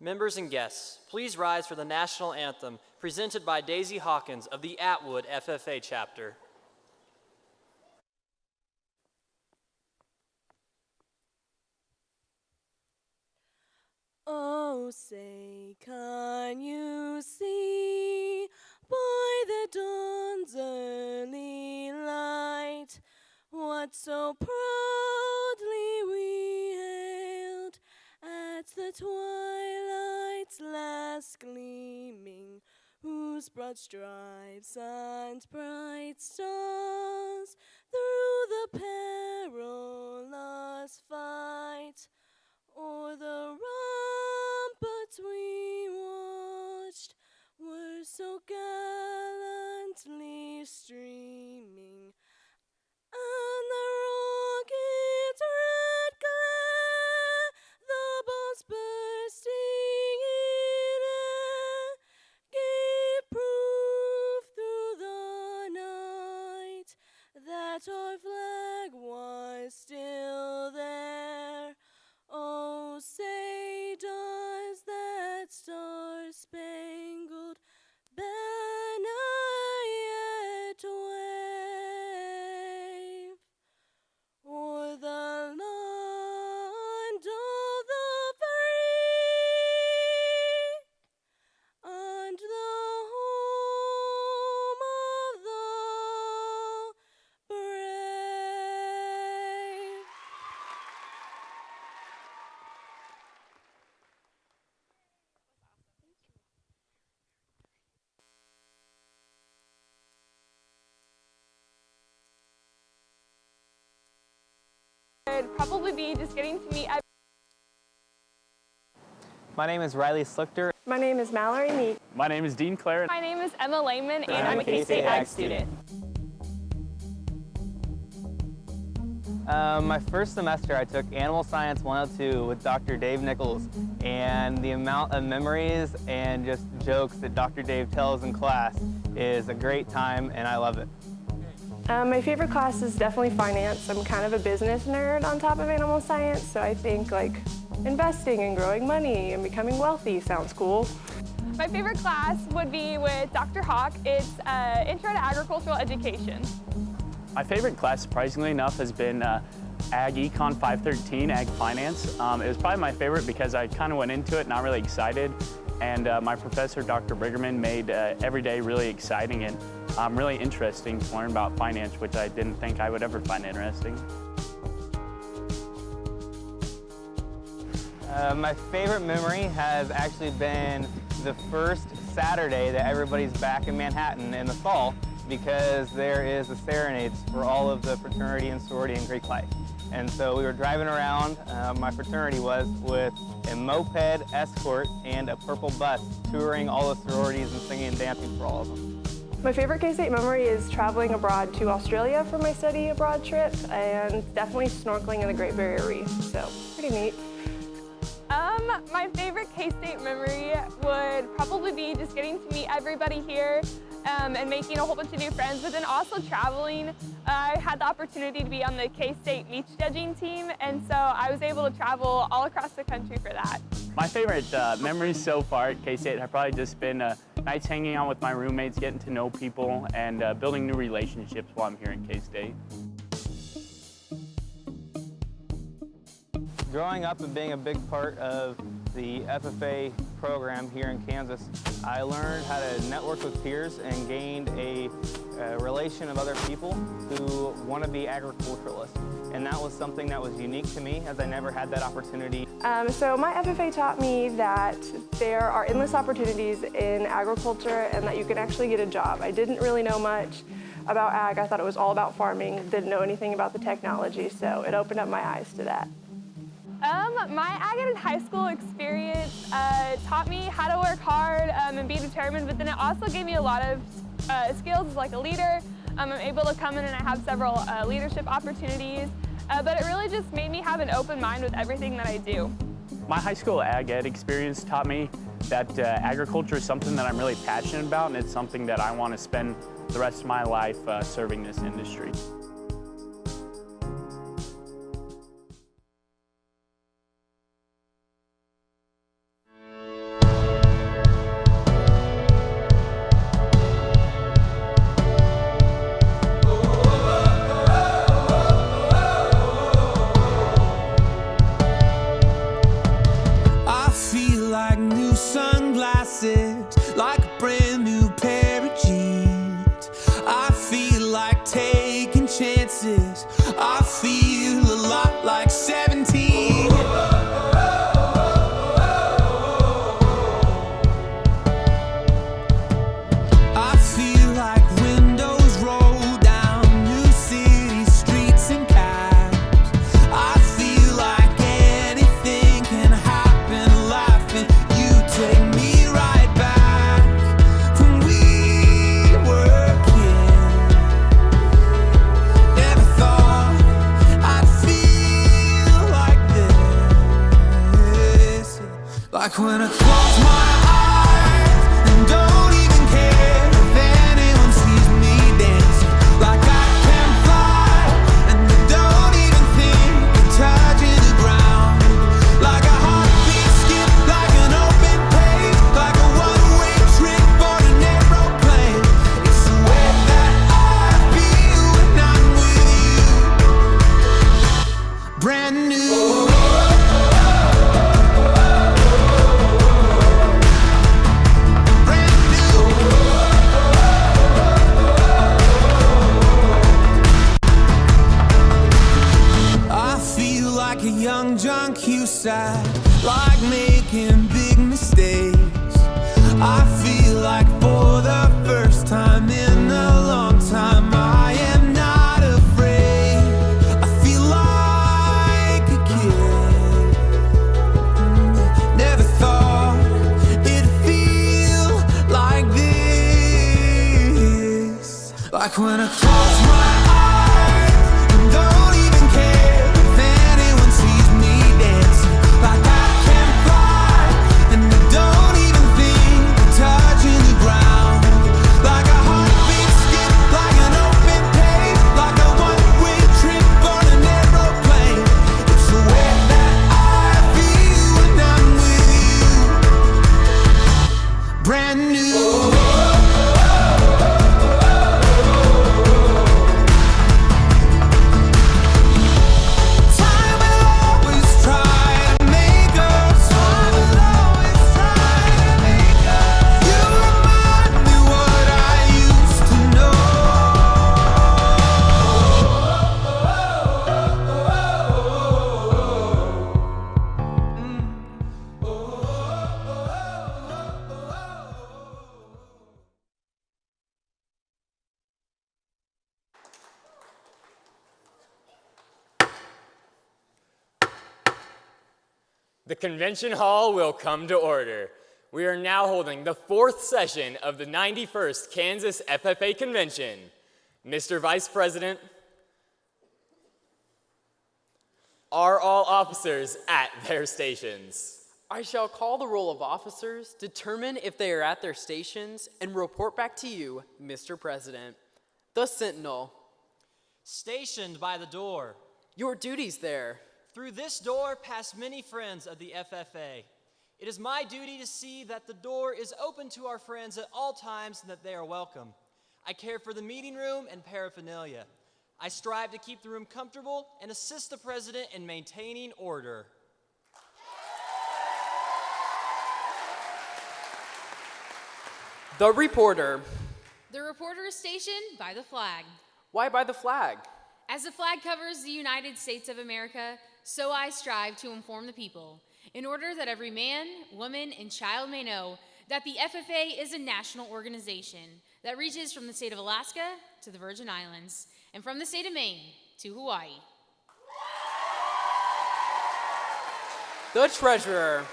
Members and guests, please rise for the national anthem presented by Daisy Hawkins of the Atwood FFA chapter. Oh, say, can you see by the dawn's early light what so proudly we hailed at the twilight's last gleaming, whose broad stripes and bright stars through the perilous fight o'er the ramparts we watched were so gallantly streaming, and the rocket's red glare, the bombs bursting in air, gave proof through the night that our flag was still there. Oh, say does that star-spangled banner yet wave o'er the land of the free and the home of the brave? Would probably be just getting to meet. My name is Riley Slichter. My name is Mallory Meek. My name is Dean Clare. My name is Emma Lehman, and I'm a K-State Ag student. My first semester I took Animal Science 102 with Dr. Dave Nichols, and the amount of memories and just jokes that Dr. Dave tells in class is a great time, and I love it. My favorite class is definitely finance. I'm kind of a business nerd on top of animal science, so I think like investing and growing money and becoming wealthy sounds cool. My favorite class would be with Dr. Hawk. It's Intro to Agricultural Education. My favorite class, surprisingly enough, has been Ag Econ 513, Ag Finance. It was probably my favorite because I kind of went into it not really excited, and my professor, Dr. Briggerman, made every day really exciting and really interesting to learn about finance, which I didn't think I would ever find interesting. My favorite memory has actually been the first Saturday that everybody's back in Manhattan in the fall, because there is the serenades for all of the fraternity and sorority and Greek life. And so we were driving around, my fraternity was, with a moped escort and a purple bus touring all the sororities and singing and dancing for all of them. My favorite K-State memory is traveling abroad to Australia for my study abroad trip, and definitely snorkeling in the Great Barrier Reef, so pretty neat. My favorite K-State memory would probably be just getting to meet everybody here and making a whole bunch of new friends, but then also traveling. I had the opportunity to be on the K-State beach judging team, and so I was able to travel all across the country for that. My favorite memories so far at K-State have probably just been nights hanging out with my roommates, getting to know people, and building new relationships while I'm here in K-State. Growing up and being a big part of the FFA program here in Kansas, I learned how to network with peers and gained a relation of other people who want to be agriculturalists. And that was something that was unique to me, as I never had that opportunity. So my FFA taught me that there are endless opportunities in agriculture and that you can actually get a job. I didn't really know much about ag. I thought it was all about farming, didn't know anything about the technology, so it opened up my eyes to that. My ag and high school experience taught me how to work hard and be determined, but then it also gave me a lot of skills as like a leader. I'm able to come in and I have several leadership opportunities, but it really just made me have an open mind with everything that I do. My high school ag ed experience taught me that agriculture is something that I'm really passionate about, and it's something that I want to spend the rest of my life serving this industry. Like when I close my eyes and don't even care if anyone sees me dancing. Like I can fly and I don't even think of touching the ground. Like a heartbeat skip, like an open page, like a one-way trip on an aeroplane. It's the way that I feel when I'm with you. Brand new. The convention hall will come to order. We are now holding the 4th session of the 91st Kansas FFA Convention. Mr. Vice President, are all officers at their stations? I shall call the roll of officers, determine if they are at their stations, and report back to you, Mr. President. The Sentinel. Stationed by the door. Your duties there. Through this door pass many friends of the FFA. It is my duty to see that the door is open to our friends at all times and that they are welcome. I care for the meeting room and paraphernalia. I strive to keep the room comfortable and assist the President in maintaining order. The Reporter. The reporter is stationed by the flag. Why by the flag? As the flag covers the United States of America, so I strive to inform the people, in order that every man, woman, and child may know that the FFA is a national organization that reaches from the state of Alaska to the Virgin Islands, and from the state of Maine to Hawaii. The Treasurer.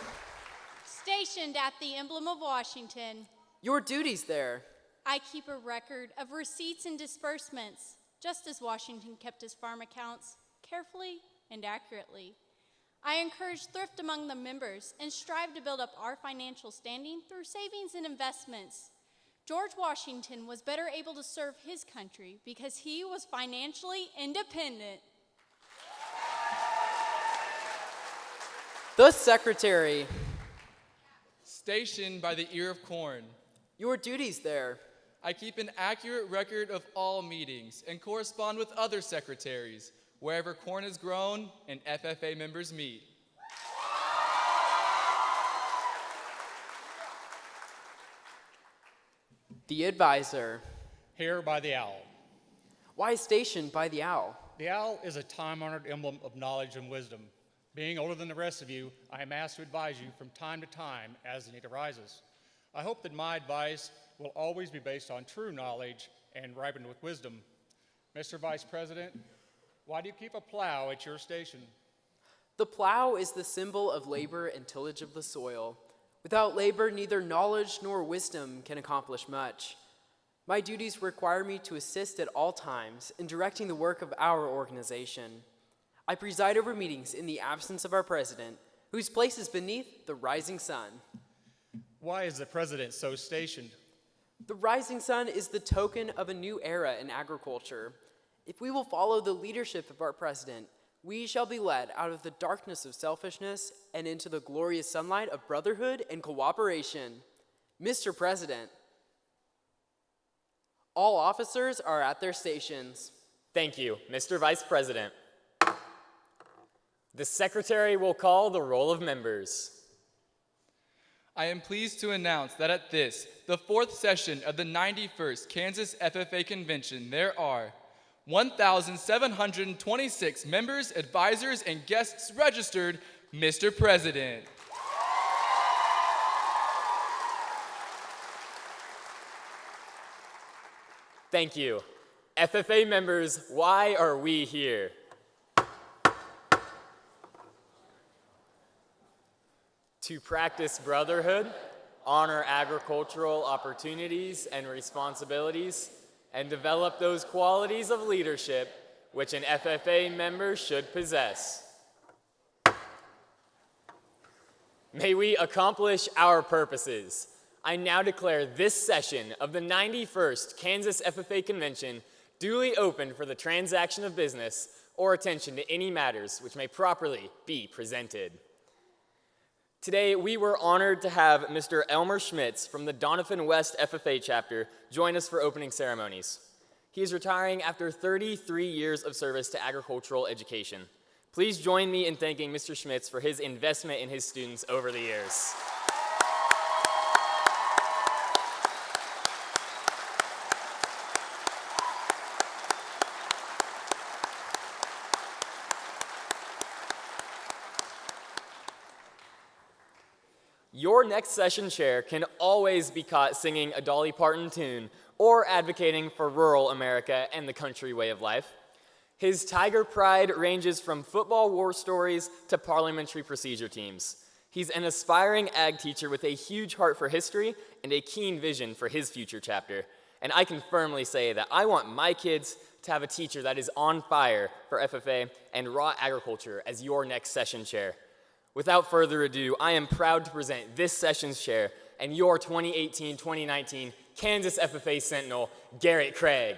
Stationed at the emblem of Washington, Your duties there. I keep a record of receipts and disbursements, just as Washington kept his farm accounts carefully and accurately. I encourage thrift among the members and strive to build up our financial standing through savings and investments. George Washington was better able to serve his country because he was financially independent. The Secretary. Stationed by the ear of corn. Your duties there. I keep an accurate record of all meetings and correspond with other secretaries wherever corn is grown and FFA members meet. The Advisor. Here by the owl. Why stationed by the owl? The owl is a time-honored emblem of knowledge and wisdom. Being older than the rest of you, I am asked to advise you from time to time as the need arises. I hope that my advice will always be based on true knowledge and ripened with wisdom. Mr. Vice President, why do you keep a plow at your station? The plow is the symbol of labor and tillage of the soil. Without labor, neither knowledge nor wisdom can accomplish much. My duties require me to assist at all times in directing the work of our organization. I preside over meetings in the absence of our president, whose place is beneath the rising sun. Why is the president so stationed? The rising sun is the token of a new era in agriculture. If we will follow the leadership of our president, we shall be led out of the darkness of selfishness and into the glorious sunlight of brotherhood and cooperation. Mr. President, all officers are at their stations. Thank you, Mr. Vice President. The Secretary will call the roll of members. I am pleased to announce that at this, the 4th session of the 91st Kansas FFA Convention, there are 1,726 members, advisors, and guests registered, Mr. President. Thank you. FFA members, why are we here? To practice brotherhood, honor agricultural opportunities and responsibilities, and develop those qualities of leadership which an FFA member should possess. May we accomplish our purposes. I now declare this session of the 91st Kansas FFA Convention duly open for the transaction of business or attention to any matters which may properly be presented. Today, we were honored to have Mr. Elmer Schmitz from the Doniphan West FFA chapter join us for opening ceremonies. He is retiring after 33 years of service to agricultural education. Please join me in thanking Mr. Schmitz for his investment in his students over the years. Your next session chair can always be caught singing a Dolly Parton tune or advocating for rural America and the country way of life. His tiger pride ranges from football war stories to parliamentary procedure teams. He's an aspiring ag teacher with a huge heart for history and a keen vision for his future chapter. And I can firmly say that I want my kids to have a teacher that is on fire for FFA and raw agriculture as your next session chair. Without further ado, I am proud to present this session's chair and your 2018-2019 Kansas FFA Sentinel, Garrett Craig.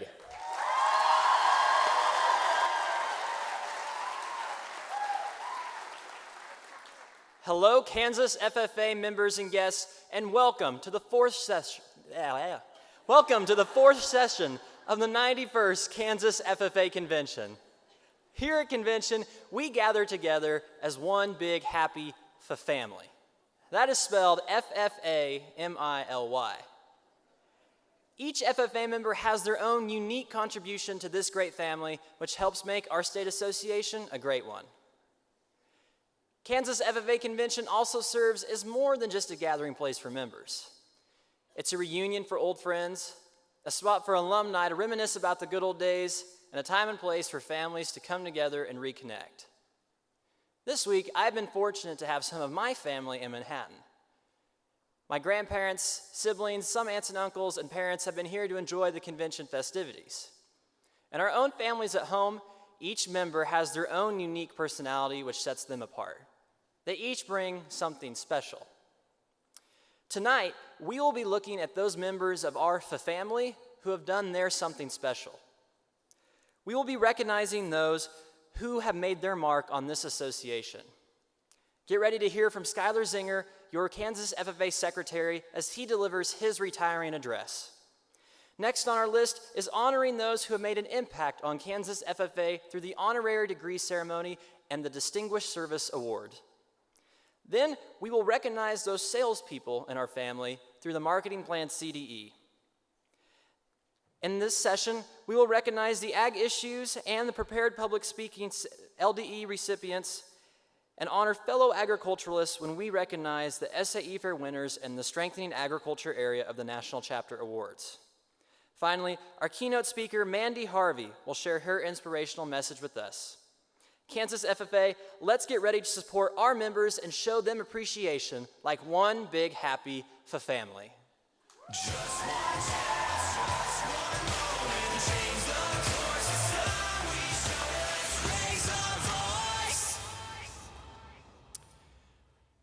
Hello, Kansas FFA members and guests, and welcome to the fourth session. Welcome to the fourth session of the 91st Kansas FFA Convention. Here at convention, we gather together as one big happy family. That is spelled F-F-A-M-I-L-Y. Each FFA member has their own unique contribution to this great family, which helps make our state association a great one. Kansas FFA Convention also serves as more than just a gathering place for members. It's a reunion for old friends, a spot for alumni to reminisce about the good old days, and a time and place for families to come together and reconnect. This week, I've been fortunate to have some of my family in Manhattan. My grandparents, siblings, some aunts and uncles, and parents have been here to enjoy the convention festivities. And our own families at home, each member has their own unique personality which sets them apart. They each bring something special. Tonight, we will be looking at those members of our family who have done their something special. We will be recognizing those who have made their mark on this association. Get ready to hear from Skylar Zinger, your Kansas FFA secretary, as he delivers his retiring address. Next on our list is honoring those who have made an impact on Kansas FFA through the honorary degree ceremony and the Distinguished Service Award. Then we will recognize those salespeople in our family through the Marketing Plan CDE. In this session, we will recognize the Ag Issues and the Prepared Public Speaking LDE recipients and honor fellow agriculturalists when we recognize the SAE Fair winners and the Strengthening Agriculture area of the National Chapter Awards. Finally, our keynote speaker, Mandy Harvey, will share her inspirational message with us. Kansas FFA, let's get ready to support our members and show them appreciation like one big happy family.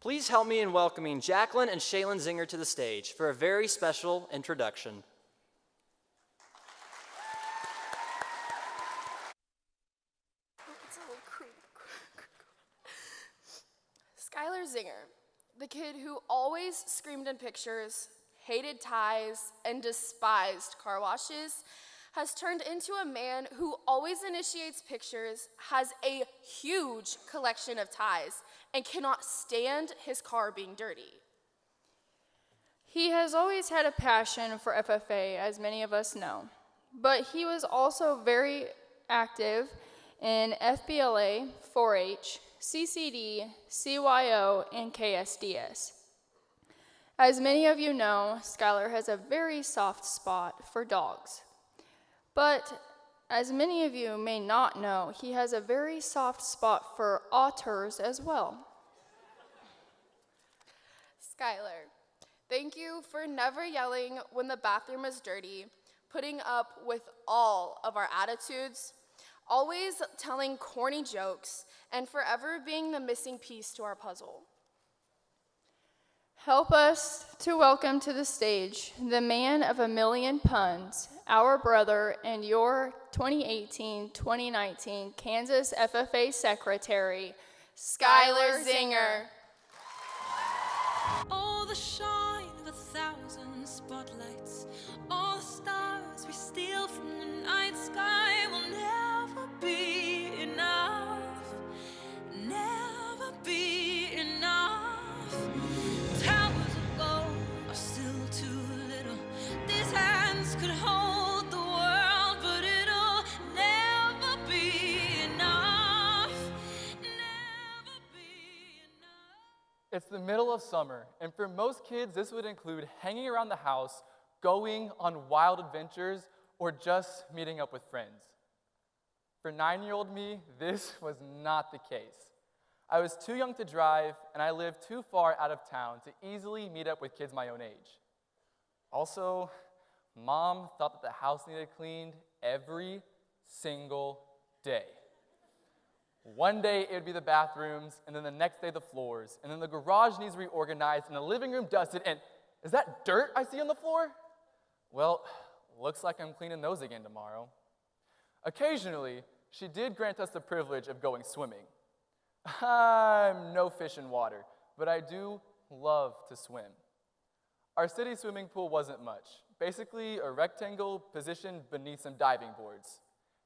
Please help me in welcoming Jacqueline and Shaylin Zinger to the stage for a very special introduction. Skylar Zinger, the kid who always screamed in pictures, hated ties, and despised car washes, has turned into a man who always initiates pictures, has a huge collection of ties, and cannot stand his car being dirty. He has always had a passion for FFA, as many of us know, but he was also very active in FBLA, 4-H, CCD, CYO, and KSDS. As many of you know, Skylar has a very soft spot for dogs. But as many of you may not know, he has a very soft spot for otters as well. Skylar, thank you for never yelling when the bathroom is dirty, putting up with all of our attitudes, always telling corny jokes, and forever being the missing piece to our puzzle. Help us to welcome to the stage the man of a million puns, our brother and your 2018-2019 Kansas FFA Secretary, Skylar Zinger. All the shine of 1,000 spotlights, all the stars we steal from the night sky will never be enough, never be enough. Towers of gold are still too little. These hands could hold the world, but it'll never be enough, never be enough. It's the middle of summer, and for most kids, this would include hanging around the house, going on wild adventures, or just meeting up with friends. For 9-year-old me, this was not the case. I was too young to drive, and I lived too far out of town to easily meet up with kids my own age. Also, Mom thought that the house needed cleaned every single day. One day it would be the bathrooms, and then the next day the floors, and then the garage needs reorganized, and the living room dusted, and is that dirt I see on the floor? Well, looks like I'm cleaning those again tomorrow. Occasionally, she did grant us the privilege of going swimming. I'm no fish in water, but I do love to swim. Our city swimming pool wasn't much. Basically, a rectangle positioned beneath some diving boards.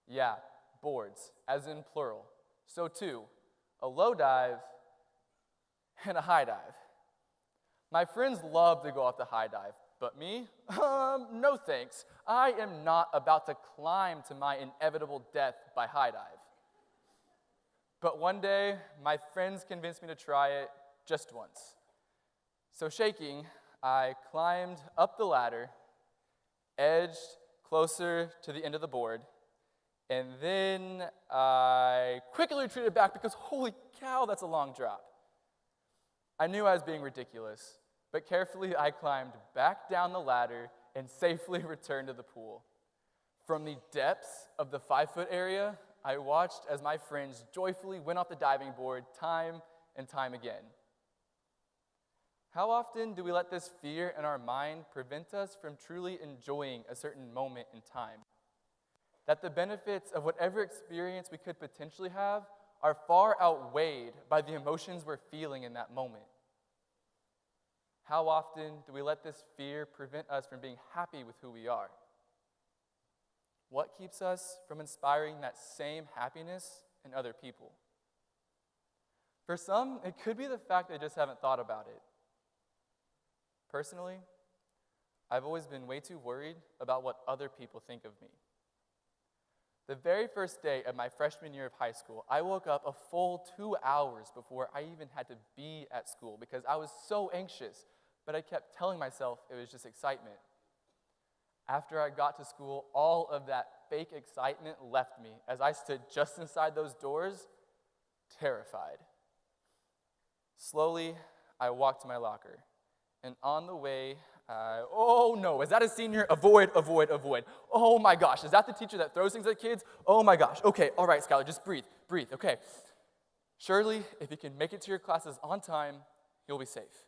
Yeah, boards, as in plural. So too, a low dive and a high dive. My friends love to go off the high dive, but me? No thanks. I am not about to climb to my inevitable death by high dive. But one day, my friends convinced me to try it just once. So shaking, I climbed up the ladder, edged closer to the end of the board, and then I quickly retreated back because holy cow, that's a long drop. I knew I was being ridiculous, but carefully I climbed back down the ladder and safely returned to the pool. From the depths of the 5-foot area, I watched as my friends joyfully went off the diving board time and time again. How often do we let this fear in our mind prevent us from truly enjoying a certain moment in time? That the benefits of whatever experience we could potentially have are far outweighed by the emotions we're feeling in that moment. How often do we let this fear prevent us from being happy with who we are? What keeps us from inspiring that same happiness in other people? For some, it could be the fact they just haven't thought about it. Personally, I've always been way too worried about what other people think of me. The very first day of my freshman year of high school, I woke up a full 2 hours before I even had to be at school because I was so anxious, but I kept telling myself it was just excitement. After I got to school, all of that fake excitement left me as I stood just inside those doors, terrified. Slowly, I walked to my locker, and on the way, oh no, is that a senior? Avoid, avoid, avoid. Oh my gosh, is that the teacher that throws things at kids? Oh my gosh, okay, all right, Skylar, just breathe, okay. Surely, if you can make it to your classes on time, you'll be safe.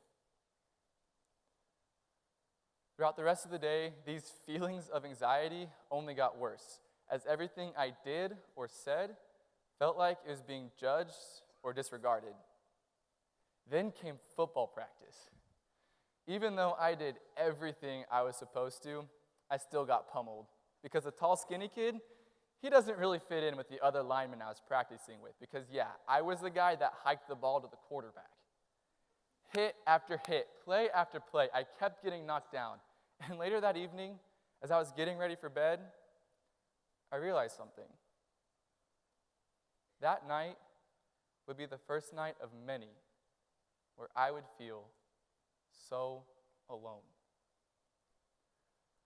Throughout the rest of the day, these feelings of anxiety only got worse, as everything I did or said felt like it was being judged or disregarded. Then came football practice. Even though I did everything I was supposed to, I still got pummeled, because the tall, skinny kid, he doesn't really fit in with the other linemen I was practicing with, because yeah, I was the guy that hiked the ball to the quarterback. Hit after hit, play after play, I kept getting knocked down. And later that evening, as I was getting ready for bed, I realized something. That night would be the first night of many where I would feel so alone.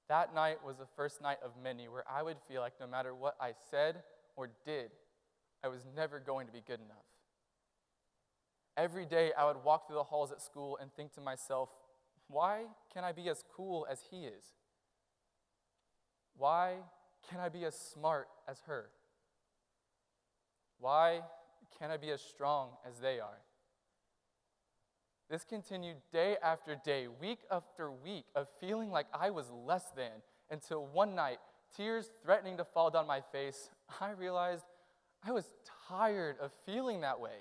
That night was the first night of many where I would feel like no matter what I said or did, I was never going to be good enough. Every day I would walk through the halls at school and think to myself, why can't I be as cool as he is? Why can't I be as smart as her? Why can't I be as strong as they are? This continued day after day, week after week, of feeling like I was less than, until one night, tears threatening to fall down my face, I realized I was tired of feeling that way.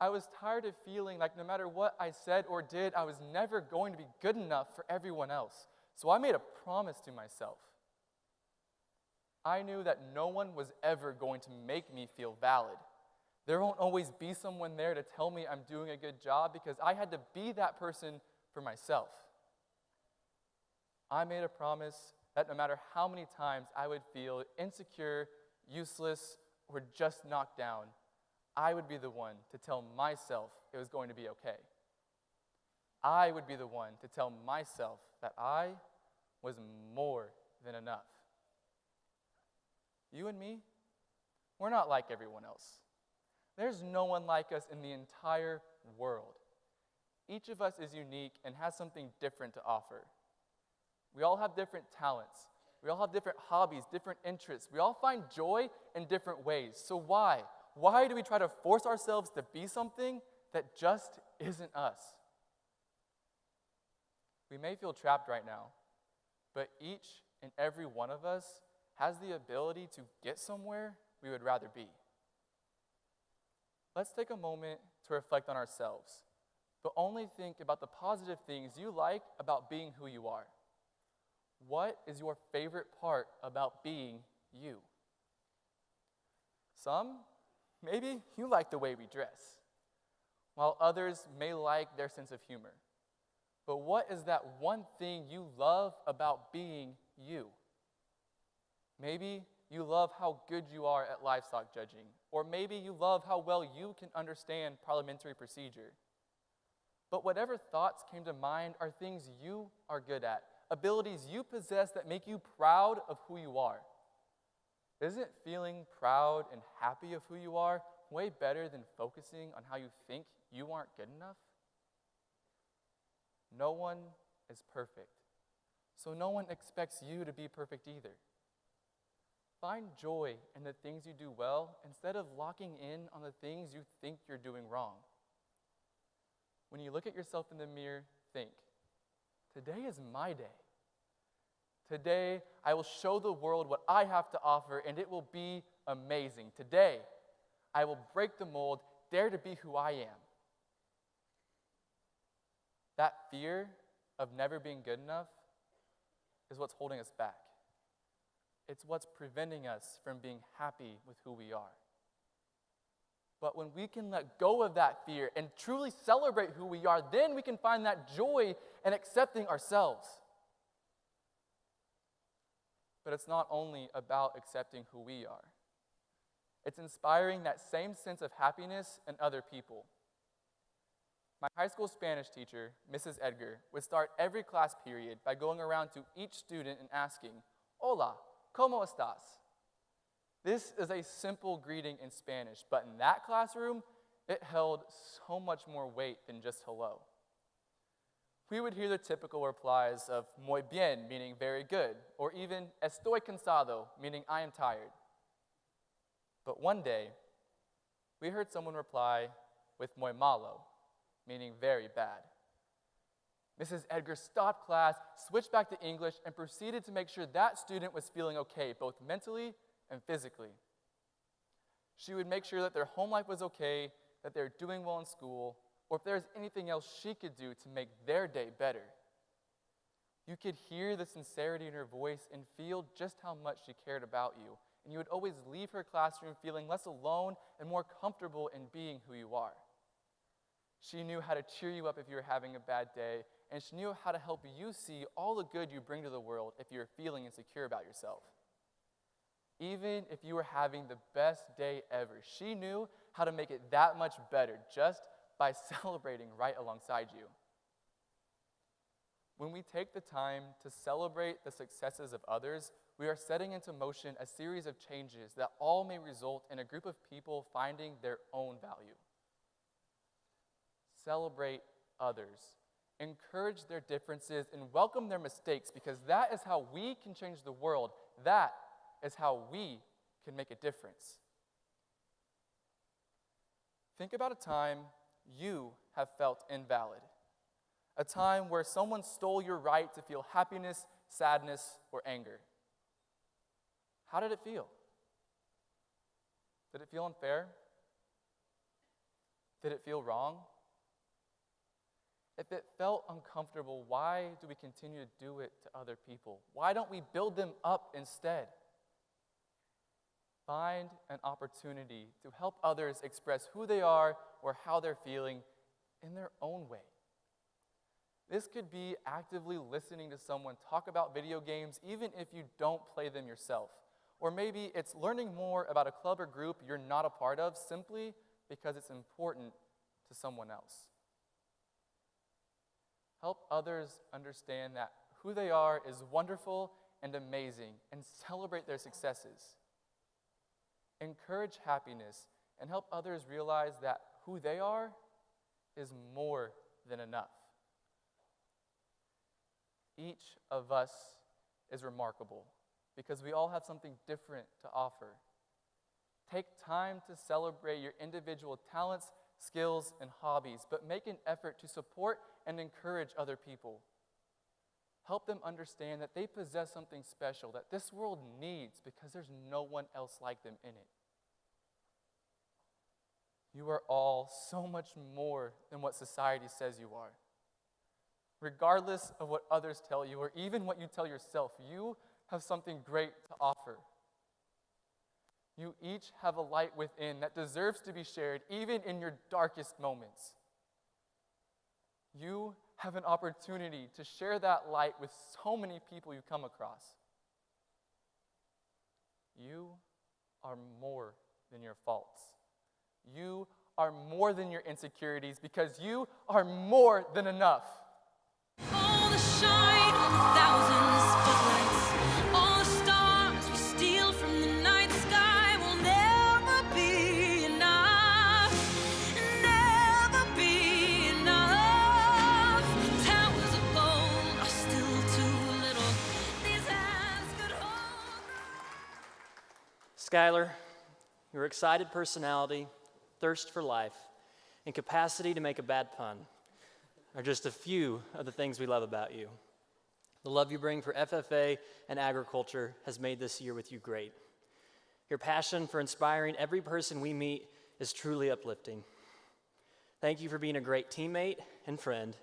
I was tired of feeling like no matter what I said or did, I was never going to be good enough for everyone else. So I made a promise to myself. I knew that no one was ever going to make me feel valid. There won't always be someone there to tell me I'm doing a good job, because I had to be that person for myself. I made a promise that no matter how many times I would feel insecure, useless, or just knocked down, I would be the one to tell myself it was going to be okay. I would be the one to tell myself that I was more than enough. You and me, we're not like everyone else. There's no one like us in the entire world. Each of us is unique and has something different to offer. We all have different talents. We all have different hobbies, different interests. We all find joy in different ways. So why? Why do we try to force ourselves to be something that just isn't us? We may feel trapped right now, but each and every one of us has the ability to get somewhere we would rather be. Let's take a moment to reflect on ourselves, but only think about the positive things you like about being who you are. What is your favorite part about being you? Some, maybe you like the way we dress, while others may like their sense of humor. But what is that one thing you love about being you? Maybe you love how good you are at livestock judging, or maybe you love how well you can understand parliamentary procedure. But whatever thoughts came to mind are things you are good at, abilities you possess that make you proud of who you are. Isn't feeling proud and happy of who you are way better than focusing on how you think you aren't good enough? No one is perfect, so no one expects you to be perfect either. Find joy in the things you do well instead of locking in on the things you think you're doing wrong. When you look at yourself in the mirror, think, today is my day. Today, I will show the world what I have to offer, and it will be amazing. Today, I will break the mold, dare to be who I am. That fear of never being good enough is what's holding us back. It's what's preventing us from being happy with who we are. But when we can let go of that fear and truly celebrate who we are, then we can find that joy in accepting ourselves. But it's not only about accepting who we are. It's inspiring that same sense of happiness in other people. My high school Spanish teacher, Mrs. Edgar, would start every class period by going around to each student and asking, "Hola, ¿cómo estás?" This is a simple greeting in Spanish, but in that classroom, it held so much more weight than just hello. We would hear the typical replies of muy bien, meaning very good, or even estoy cansado, meaning I am tired. But one day, we heard someone reply with muy malo, meaning very bad. Mrs. Edgar stopped class, switched back to English, and proceeded to make sure that student was feeling okay, both mentally and physically. She would make sure that their home life was okay, that they were doing well in school, or if there was anything else she could do to make their day better. You could hear the sincerity in her voice and feel just how much she cared about you, and you would always leave her classroom feeling less alone and more comfortable in being who you are. She knew how to cheer you up if you were having a bad day, and she knew how to help you see all the good you bring to the world if you're feeling insecure about yourself. Even if you were having the best day ever, she knew how to make it that much better just by celebrating right alongside you. When we take the time to celebrate the successes of others, we are setting into motion a series of changes that all may result in a group of people finding their own value. Celebrate others Encourage their differences and welcome their mistakes, because that is how we can change the world. That is how we can make a difference. Think about a time you have felt invalid. A time where someone stole your right to feel happiness, sadness, or anger. How did it feel? Did it feel unfair? Did it feel wrong? If it felt uncomfortable, why do we continue to do it to other people? Why don't we build them up instead? Find an opportunity to help others express who they are or how they're feeling in their own way. This could be actively listening to someone talk about video games, even if you don't play them yourself. Or maybe it's learning more about a club or group you're not a part of simply because it's important to someone else. Help others understand that who they are is wonderful and amazing, and celebrate their successes. Encourage happiness and help others realize that who they are is more than enough. Each of us is remarkable because we all have something different to offer. Take time to celebrate your individual talents, skills, and hobbies, but make an effort to support and encourage other people. Help them understand that they possess something special that this world needs because there's no one else like them in it. You are all so much more than what society says you are. Regardless of what others tell you or even what you tell yourself, you have something great to offer. You each have a light within that deserves to be shared even in your darkest moments. You have an opportunity to share that light with so many people you come across. You are more than your faults. You are more than your insecurities because you are more than enough. All the shine on the thousands spotlights, all the stars we steal from the night sky will never be enough, never be enough. Towers of gold are still too little. These hands could hold. Skylar, your excited personality, thirst for life, and capacity to make a bad pun are just a few of the things we love about you. The love you bring for FFA and agriculture has made this year with you great. Your passion for inspiring every person we meet is truly uplifting. Thank you for being a great teammate and friend.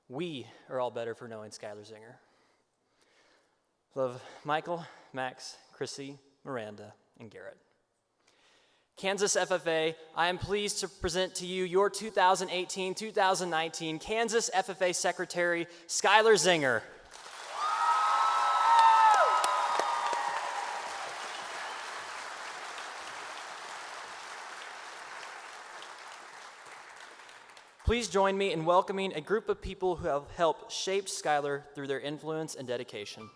We are all better for knowing Skylar Zinger. Love Michael, Max, Chrissy, Miranda, and Garrett. Kansas FFA, I am pleased to present to you your 2018-2019 Kansas FFA Secretary, Skylar Zinger. Please join me in welcoming a group of people who have helped shape Skylar through their influence and dedication.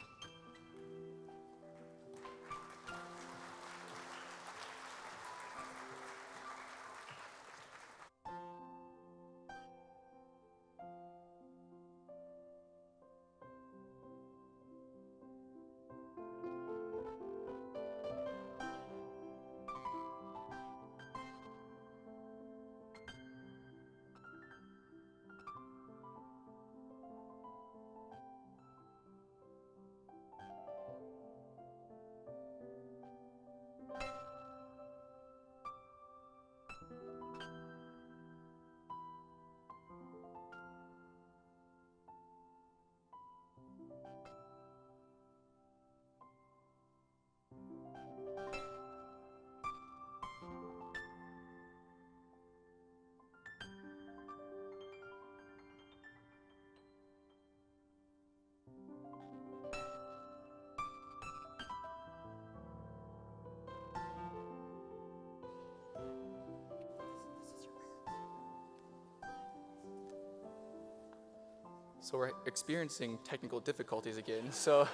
So we're experiencing technical difficulties again. So you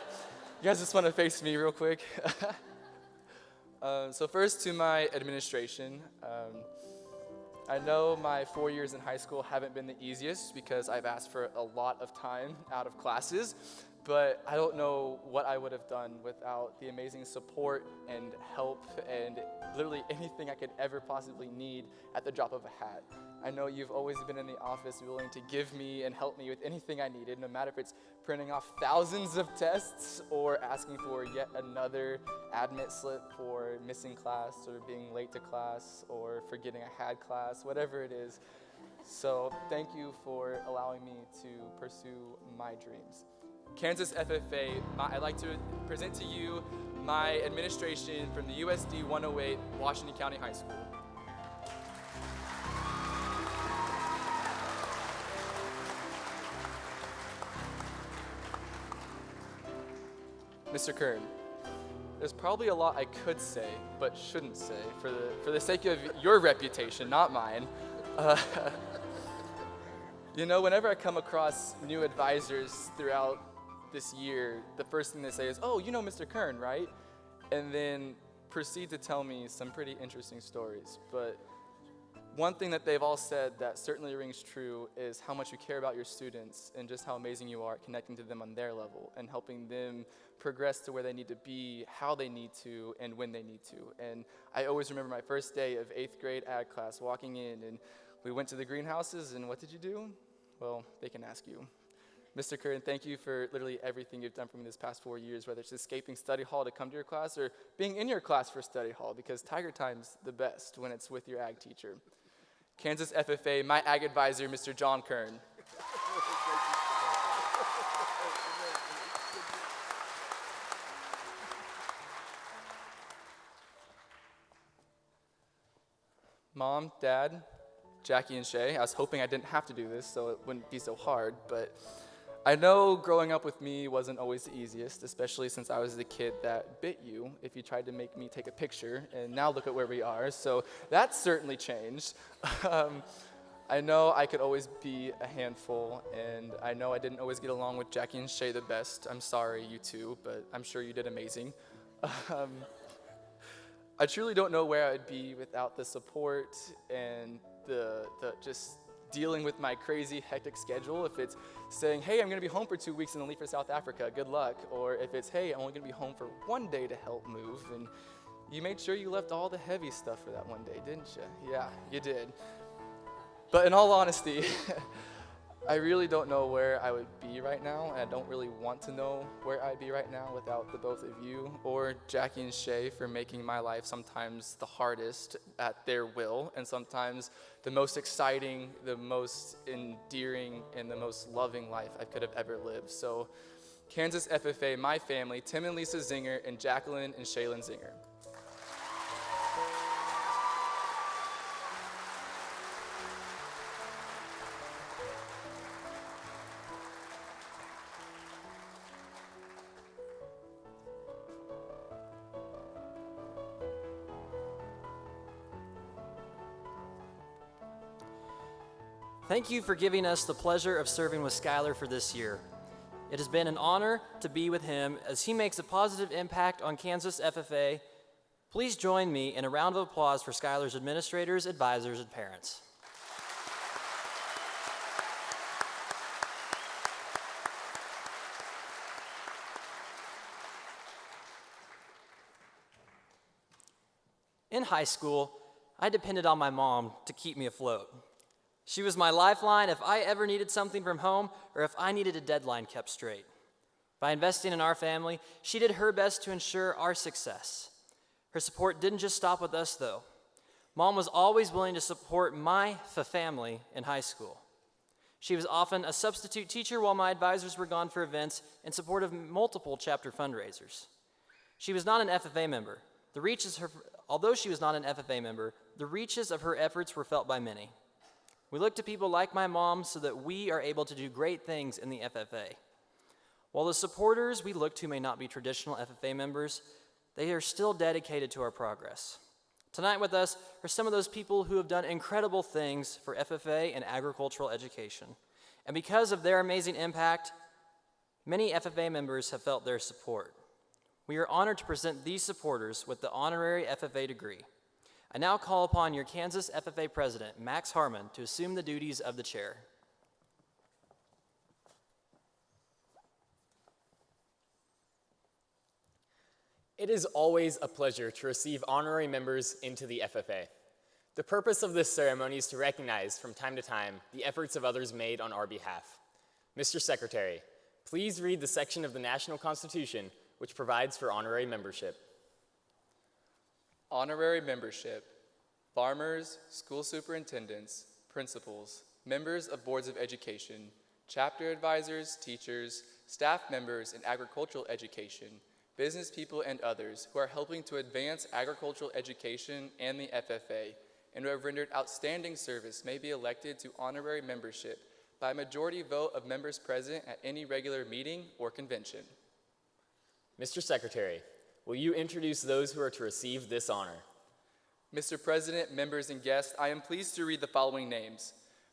guys just want to face me real quick. So first to my administration. I know my 4 years in high school haven't been the easiest because I've asked for a lot of time out of classes, but I don't know what I would have done without the amazing support and help and literally anything I could ever possibly need at the drop of a hat. I know you've always been in the office willing to give me and help me with anything I needed, no matter if it's printing off thousands of tests or asking for yet another admit slip for missing class or being late to class or forgetting I had class, whatever it is. So thank you for allowing me to pursue my dreams. Kansas FFA, I'd like to present to you my administration from the USD 108 Washington County High School. Mr. Kern, there's probably a lot I could say, but shouldn't say, for the sake of your reputation, not mine. You know, whenever I come across new advisors throughout this year, the first thing they say is, oh, you know Mr. Kern, right? And then proceed to tell me some pretty interesting stories. But one thing that they've all said that certainly rings true is how much you care about your students and just how amazing you are at connecting to them on their level and helping them progress to where they need to be, how they need to, and when they need to. And I always remember my first day of 8th grade ag class, walking in, and we went to the greenhouses, and what did you do? Well, they can ask you. Mr. Curran, thank you for literally everything you've done for me this past 4 years, whether it's escaping study hall to come to your class or being in your class for study hall, because Tiger Time's the best when it's with your ag teacher. Kansas FFA, my ag advisor, Mr. John Kern. Mom, Dad, Jackie and Shay, I was hoping I didn't have to do this so it wouldn't be so hard, but I know growing up with me wasn't always the easiest, especially since I was the kid that bit you if you tried to make me take a picture, and now look at where we are, so that's certainly changed. I know I could always be a handful, and I know I didn't always get along with Jackie and Shay the best. I'm sorry, you two, but I'm sure you did amazing. I truly don't know where I'd be without the support and the just dealing with my crazy, hectic schedule. If it's saying, hey, I'm gonna be home for 2 weeks and then leave for South Africa, good luck. Or if it's, hey, I'm only gonna be home for 1 day to help move. And you made sure you left all the heavy stuff for that 1 day, didn't you? Yeah, you did. But in all honesty, I really don't know where I would be right now, and I don't really want to know where I'd be right now without the both of you or Jackie and Shay for making my life sometimes the hardest at their will, and sometimes the most exciting, the most endearing, and the most loving life I could have ever lived. So Kansas FFA, my family, Tim and Lisa Zinger, and Jacqueline and Shaylin Zinger. Thank you for giving us the pleasure of serving with Skylar for this year. It has been an honor to be with him as he makes a positive impact on Kansas FFA. Please join me in a round of applause for Skylar's administrators, advisors, and parents. In high school, I depended on my mom to keep me afloat. She was my lifeline if I ever needed something from home or if I needed a deadline kept straight. By investing in our family, she did her best to ensure our success. Her support didn't just stop with us, though. Mom was always willing to support my family in high school. She was often a substitute teacher while my advisors were gone for events in support of multiple chapter fundraisers. She was not an FFA member. Although she was not an FFA member, the reaches of her efforts were felt by many. We look to people like my mom so that we are able to do great things in the FFA. While the supporters we look to may not be traditional FFA members, they are still dedicated to our progress. Tonight with us are some of those people who have done incredible things for FFA and agricultural education. And because of their amazing impact, many FFA members have felt their support. We are honored to present these supporters with the Honorary FFA degree. I now call upon your Kansas FFA President, Max Harmon, to assume the duties of the chair. It is always a pleasure to receive honorary members into the FFA. The purpose of this ceremony is to recognize from time to time the efforts of others made on our behalf. Mr. Secretary, please read the section of the National Constitution which provides for honorary membership. Honorary membership. Farmers, school superintendents, principals, members of boards of education, chapter advisors, teachers, staff members in agricultural education, business people, and others who are helping to advance agricultural education and the FFA, and who have rendered outstanding service may be elected to honorary membership by a majority vote of members present at any regular meeting or convention. Mr. Secretary, will you introduce those who are to receive this honor? Mr. President, members, and guests, I am pleased to read the following names: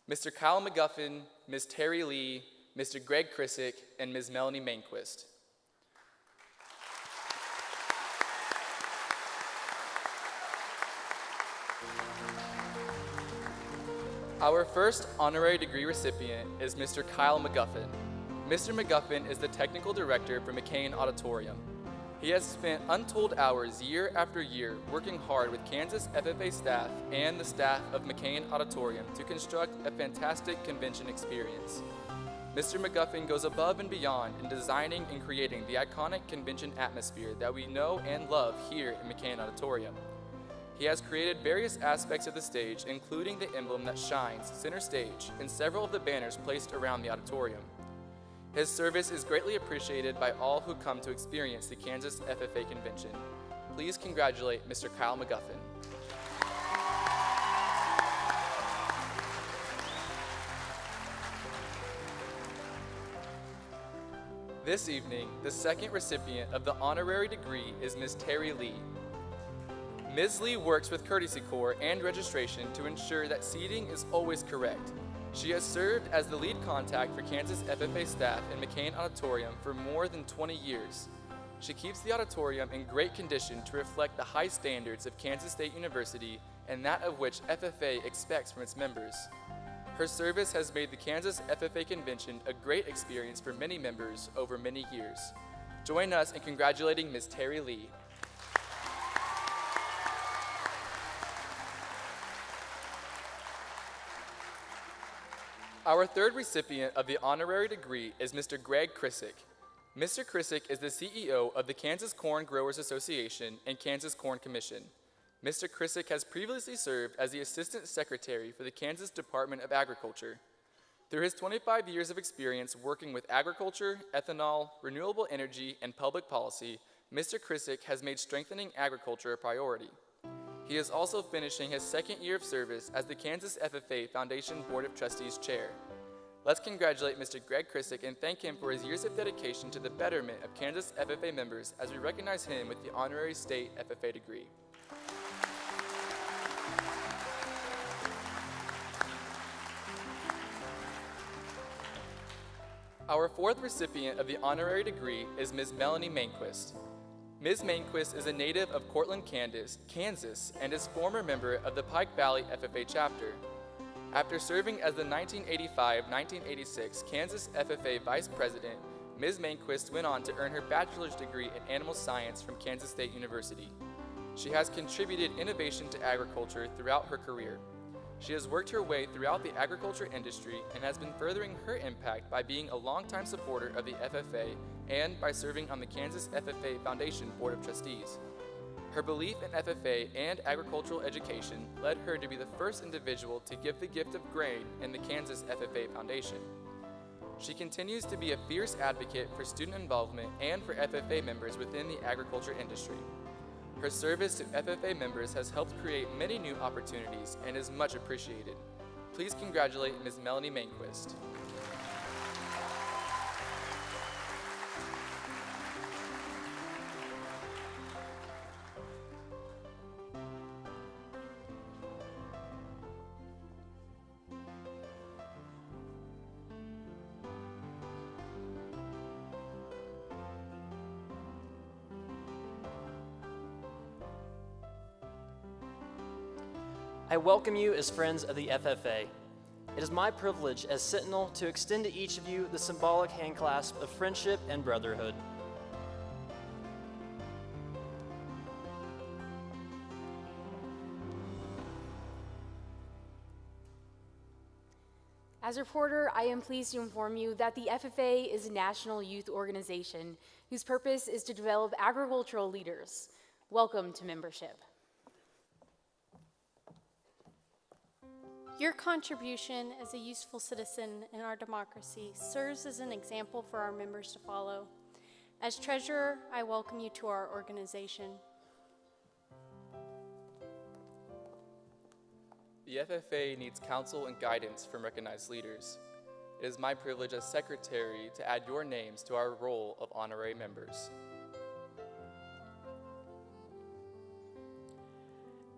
Mr. Kyle McGuffin, Ms. Terry Lee, Mr. Greg Krissick, and Ms. Melanie Mainquist. Our first honorary degree recipient is Mr. Kyle McGuffin. Mr. McGuffin is the technical director for McCain Auditorium. He has spent untold hours year after year working hard with Kansas FFA staff and the staff of McCain Auditorium to construct a fantastic convention experience. Mr. McGuffin goes above and beyond in designing and creating the iconic convention atmosphere that we know and love here in McCain Auditorium. He has created various aspects of the stage, including the emblem that shines center stage and several of the banners placed around the auditorium. His service is greatly appreciated by all who come to experience the Kansas FFA Convention. Please congratulate Mr. Kyle McGuffin. This evening, the second recipient of the honorary degree is Ms. Terry Lee. Ms. Lee works with Courtesy Corps and registration to ensure that seating is always correct. She has served as the lead contact for Kansas FFA staff in McCain Auditorium for more than 20 years. She keeps the auditorium in great condition to reflect the high standards of Kansas State University and that of which FFA expects from its members. Her service has made the Kansas FFA Convention a great experience for many members over many years. Join us in congratulating Ms. Terry Lee. Our third recipient of the honorary degree is Mr. Greg Krissick. Mr. Krissick is the CEO of the Kansas Corn Growers Association and Kansas Corn Commission. Mr. Krissick has previously served as the Assistant Secretary for the Kansas Department of Agriculture. Through his 25 years of experience working with agriculture, ethanol, renewable energy, and public policy, Mr. Krissick has made strengthening agriculture a priority. He is also finishing his second year of service as the Kansas FFA Foundation Board of Trustees Chair. Let's congratulate Mr. Greg Krissick and thank him for his years of dedication to the betterment of Kansas FFA members as we recognize him with the honorary state FFA degree. Our fourth recipient of the honorary degree is Ms. Melanie Mainquist. Ms. Mainquist is a native of Cortland, Kansas, and is former member of the Pike Valley FFA chapter. After serving as the 1985-1986 Kansas FFA Vice President, Ms. Mainquist went on to earn her bachelor's degree in animal science from Kansas State University. She has contributed innovation to agriculture throughout her career. She has worked her way throughout the agriculture industry and has been furthering her impact by being a longtime supporter of the FFA and by serving on the Kansas FFA Foundation Board of Trustees. Her belief in FFA and agricultural education led her to be the first individual to give the gift of grain in the Kansas FFA Foundation. She continues to be a fierce advocate for student involvement and for FFA members within the agriculture industry. Her service to FFA members has helped create many new opportunities and is much appreciated. Please congratulate Ms. Melanie Mainquist. I welcome you as friends of the FFA. It is my privilege as Sentinel to extend to each of you the symbolic handclasp of friendship and brotherhood. As reporter, I am pleased to inform you that the FFA is a national youth organization whose purpose is to develop agricultural leaders. Welcome to membership. Your contribution as a useful citizen in our democracy serves as an example for our members to follow. As treasurer, I welcome you to our organization. The FFA needs counsel and guidance from recognized leaders. It is my privilege as secretary to add your names to our roll of honorary members.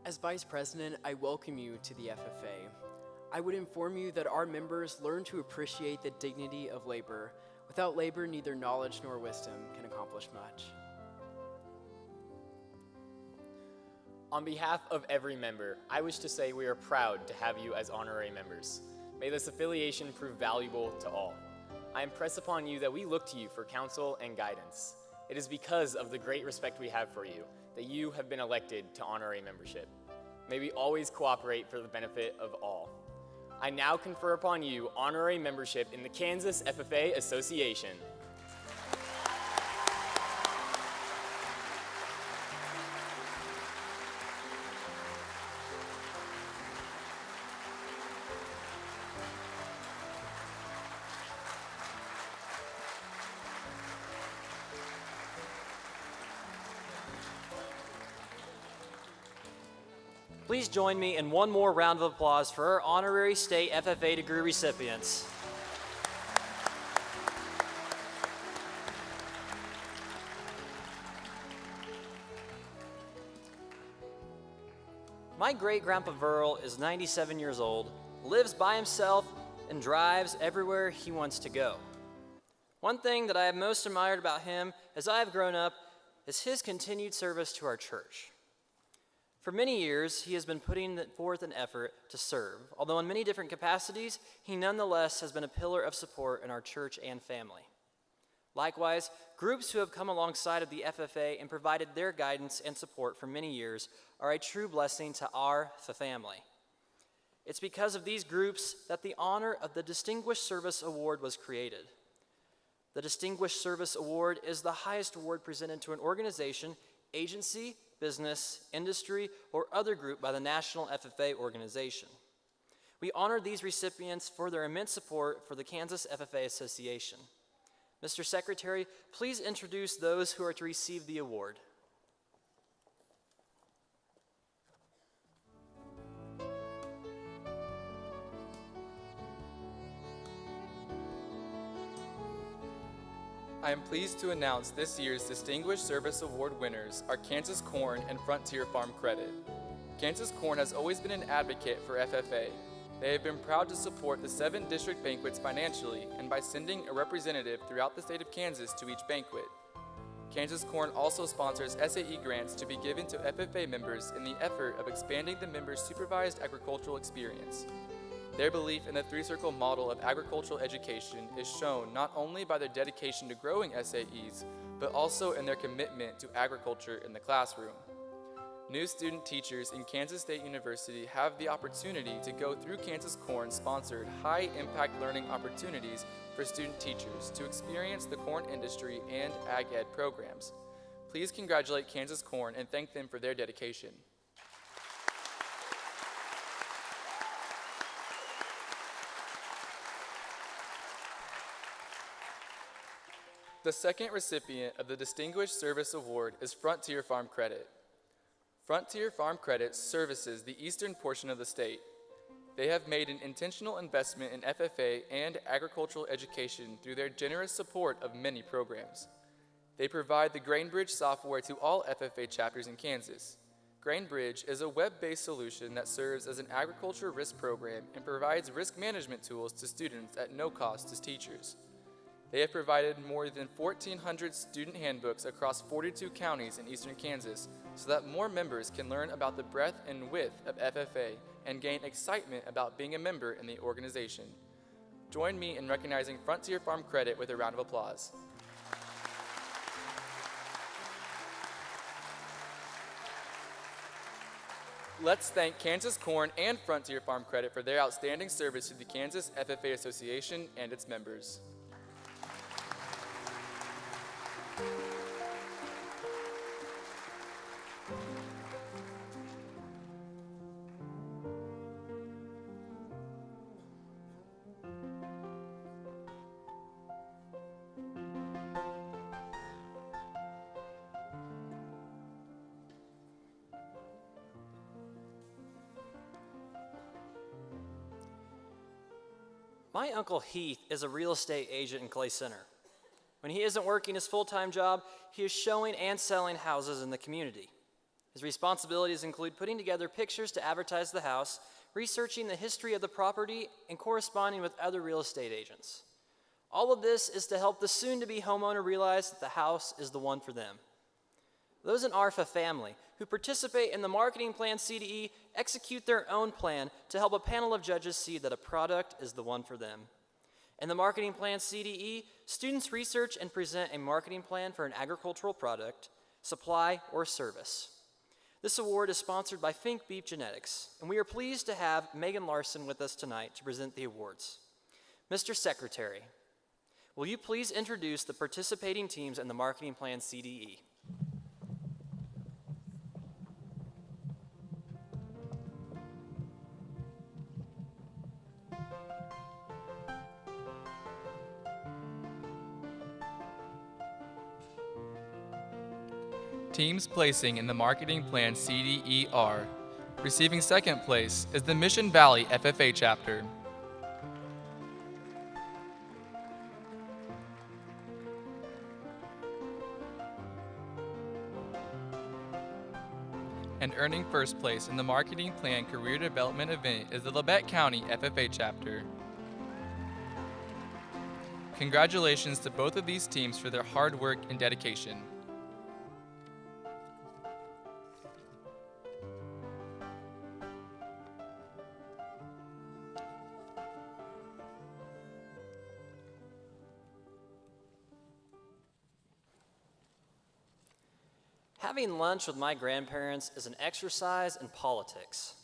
As vice president, I welcome you to the FFA. I would inform you that our members learn to appreciate the dignity of labor. Without labor, neither knowledge nor wisdom can accomplish much. On behalf of every member, I wish to say we are proud to have you as honorary members. May this affiliation prove valuable to all. I impress upon you that we look to you for counsel and guidance. It is because of the great respect we have for you that you have been elected to honorary membership. May we always cooperate for the benefit of all. I now confer upon you honorary membership in the Kansas FFA Association. Please join me in one more round of applause for our honorary state FFA degree recipients. My great-grandpa Verl is 97 years old, lives by himself, and drives everywhere he wants to go. One thing that I have most admired about him as I have grown up is his continued service to our church. For many years, he has been putting forth an effort to serve, although in many different capacities, he nonetheless has been a pillar of support in our church and family. Likewise, groups who have come alongside of the FFA and provided their guidance and support for many years are a true blessing to our family. It's because of these groups that the honor of the Distinguished Service Award was created. The Distinguished Service Award is the highest award presented to an organization, agency, business, industry, or other group by the National FFA organization. We honor these recipients for their immense support for the Kansas FFA Association. Mr. Secretary, please introduce those who are to receive the award. I am pleased to announce this year's Distinguished Service Award winners are Kansas Corn and Frontier Farm Credit. Kansas Corn has always been an advocate for FFA. They have been proud to support the 7 district banquets financially and by sending a representative throughout the state of Kansas to each banquet. Kansas Corn also sponsors SAE grants to be given to FFA members in the effort of expanding the members' supervised agricultural experience. Their belief in the 3-circle model of agricultural education is shown not only by their dedication to growing SAEs, but also in their commitment to agriculture in the classroom. New student teachers in Kansas State University have the opportunity to go through Kansas Corn-sponsored high-impact learning opportunities for student teachers to experience the corn industry and ag ed programs. Please congratulate Kansas Corn and thank them for their dedication. The second recipient of the Distinguished Service Award is Frontier Farm Credit. Frontier Farm Credit services the eastern portion of the state. They have made an intentional investment in FFA and agricultural education through their generous support of many programs. They provide the GrainBridge software to all FFA chapters in Kansas. GrainBridge is a web-based solution that serves as an agriculture risk program and provides risk management tools to students at no cost to teachers. They have provided more than 1,400 student handbooks across 42 counties in eastern Kansas so that more members can learn about the breadth and width of FFA and gain excitement about being a member in the organization. Join me in recognizing Frontier Farm Credit with a round of applause. Let's thank Kansas Corn and Frontier Farm Credit for their outstanding service to the Kansas FFA Association and its members. My Uncle Heath is a real estate agent in Clay Center. When he isn't working his full-time job, he is showing and selling houses in the community. His responsibilities include putting together pictures to advertise the house, researching the history of the property, and corresponding with other real estate agents. All of this is to help the soon-to-be homeowner realize that the house is the one for them. Those in ARFA family who participate in the marketing plan CDE execute their own plan to help a panel of judges see that a product is the one for them. In the marketing plan CDE, students research and present a marketing plan for an agricultural product, supply, or service. This award is sponsored by Fink Beef Genetics, and we are pleased to have Megan Larson with us tonight to present the awards. Mr. Secretary, will you please introduce the participating teams in the marketing plan CDE? Teams placing in the marketing plan CDE are: receiving second place is the Mission Valley FFA chapter. And earning first place in the marketing plan career development event is the Labette County FFA chapter. Congratulations to both of these teams for their hard work and dedication. Having lunch with my grandparents is an exercise in politics.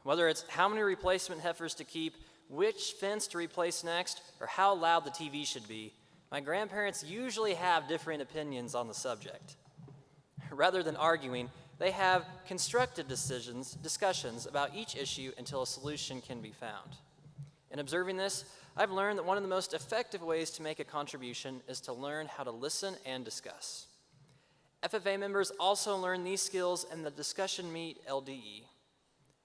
Whether it's how many replacement heifers to keep, which fence to replace next, or how loud the TV should be, my grandparents usually have differing opinions on the subject. Rather than arguing, they have constructive discussions about each issue until a solution can be found. In observing this, I've learned that one of the most effective ways to make a contribution is to learn how to listen and discuss. FFA members also learn these skills in the Discussion Meet LDE.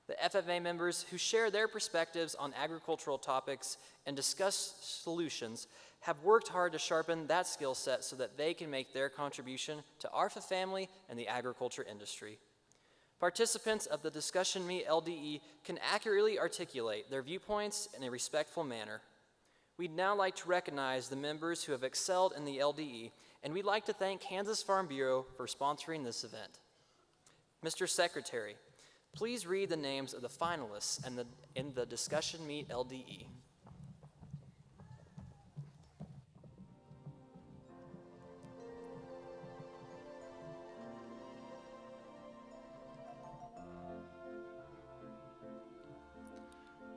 The FFA members who share their perspectives on agricultural topics and discuss solutions have worked hard to sharpen that skill set so that they can make their contribution to ARFA family and the agriculture industry. Participants of the Discussion Meet LDE can accurately articulate their viewpoints in a respectful manner. We'd now like to recognize the members who have excelled in the LDE, and we'd like to thank Kansas Farm Bureau for sponsoring this event. Mr. Secretary, please read the names of the finalists in the Discussion Meet LDE.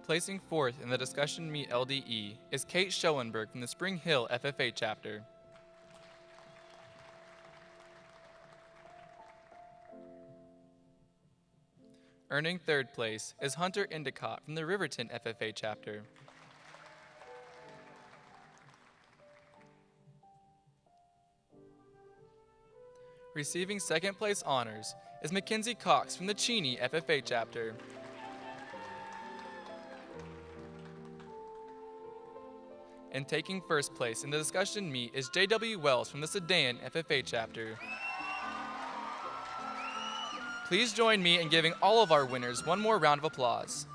Placing fourth in the Discussion Meet LDE is Kate Schoenberg from the Spring Hill FFA chapter. Earning third place is Hunter Endicott from the Riverton FFA chapter. Receiving second place honors is Mackenzie Cox from the Cheney FFA chapter. And taking first place in the Discussion Meet is J.W. Wells from the Sedan FFA chapter. Please join me in giving all of our winners one more round of applause.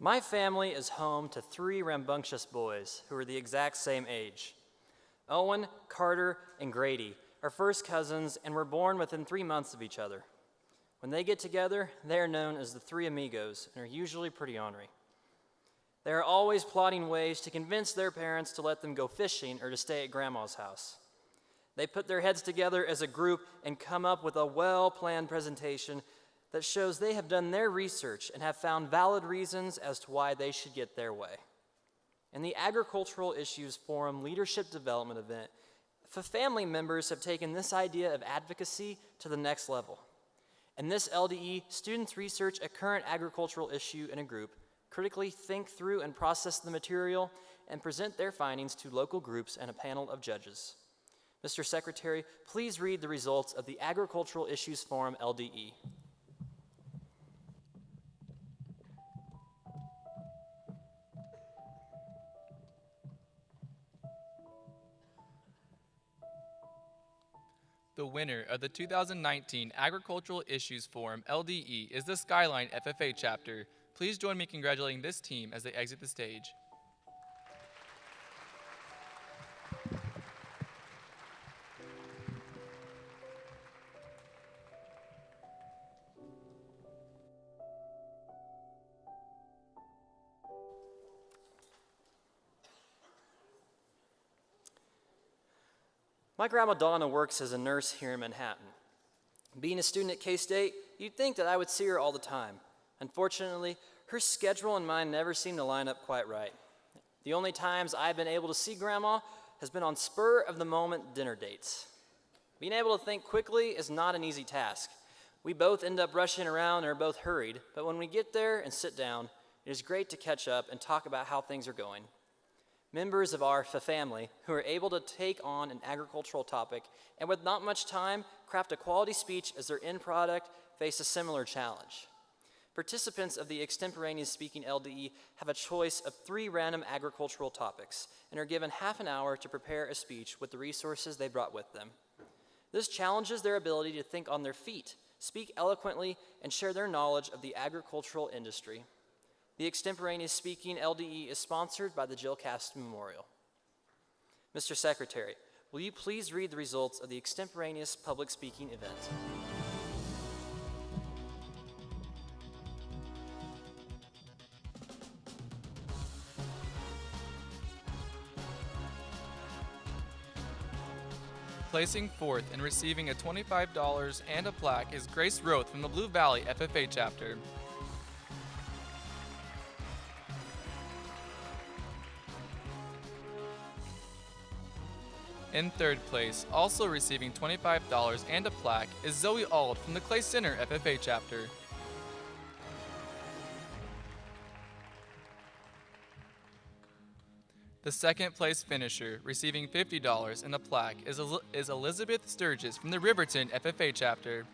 My family is home to 3 rambunctious boys who are the exact same age. Owen, Carter, and Grady are first cousins and were born within 3 months of each other. When they get together, they are known as the 3 amigos and are usually pretty ornery. They are always plotting ways to convince their parents to let them go fishing or to stay at Grandma's house. They put their heads together as a group and come up with a well-planned presentation that shows they have done their research and have found valid reasons as to why they should get their way. In the Agricultural Issues Forum Leadership Development event, family members have taken this idea of advocacy to the next level. In this LDE, students research a current agricultural issue in a group, critically think through and process the material, and present their findings to local groups and a panel of judges. Mr. Secretary, please read the results of the Agricultural Issues Forum LDE. The winner of the 2019 Agricultural Issues Forum LDE is the Skyline FFA chapter. Please join me congratulating this team as they exit the stage. My grandma Donna works as a nurse here in Manhattan. Being a student at K-State, you'd think that I would see her all the time. Unfortunately, her schedule and mine never seem to line up quite right. The only times I've been able to see Grandma has been on spur-of-the-moment dinner dates. Being able to think quickly is not an easy task. We both end up rushing around and are both hurried, but when we get there and sit down, it is great to catch up and talk about how things are going. Members of our family who are able to take on an agricultural topic and with not much time craft a quality speech as their end product face a similar challenge. Participants of the extemporaneous speaking LDE have a choice of 3 random agricultural topics and are given half an hour to prepare a speech with the resources they brought with them. This challenges their ability to think on their feet, speak eloquently, and share their knowledge of the agricultural industry. The extemporaneous speaking LDE is sponsored by the Jill Cast Memorial. Mr. Secretary, will you please read the results of the extemporaneous public speaking event? Placing 4th and receiving a $25 and a plaque is Grace Roth from the Blue Valley FFA chapter. In 3rd place, also receiving $25 and a plaque, is Zoe Ald from the Clay Center FFA chapter. The 2nd place finisher, receiving $50 and a plaque, is Elizabeth Sturgis from the Riverton FFA chapter.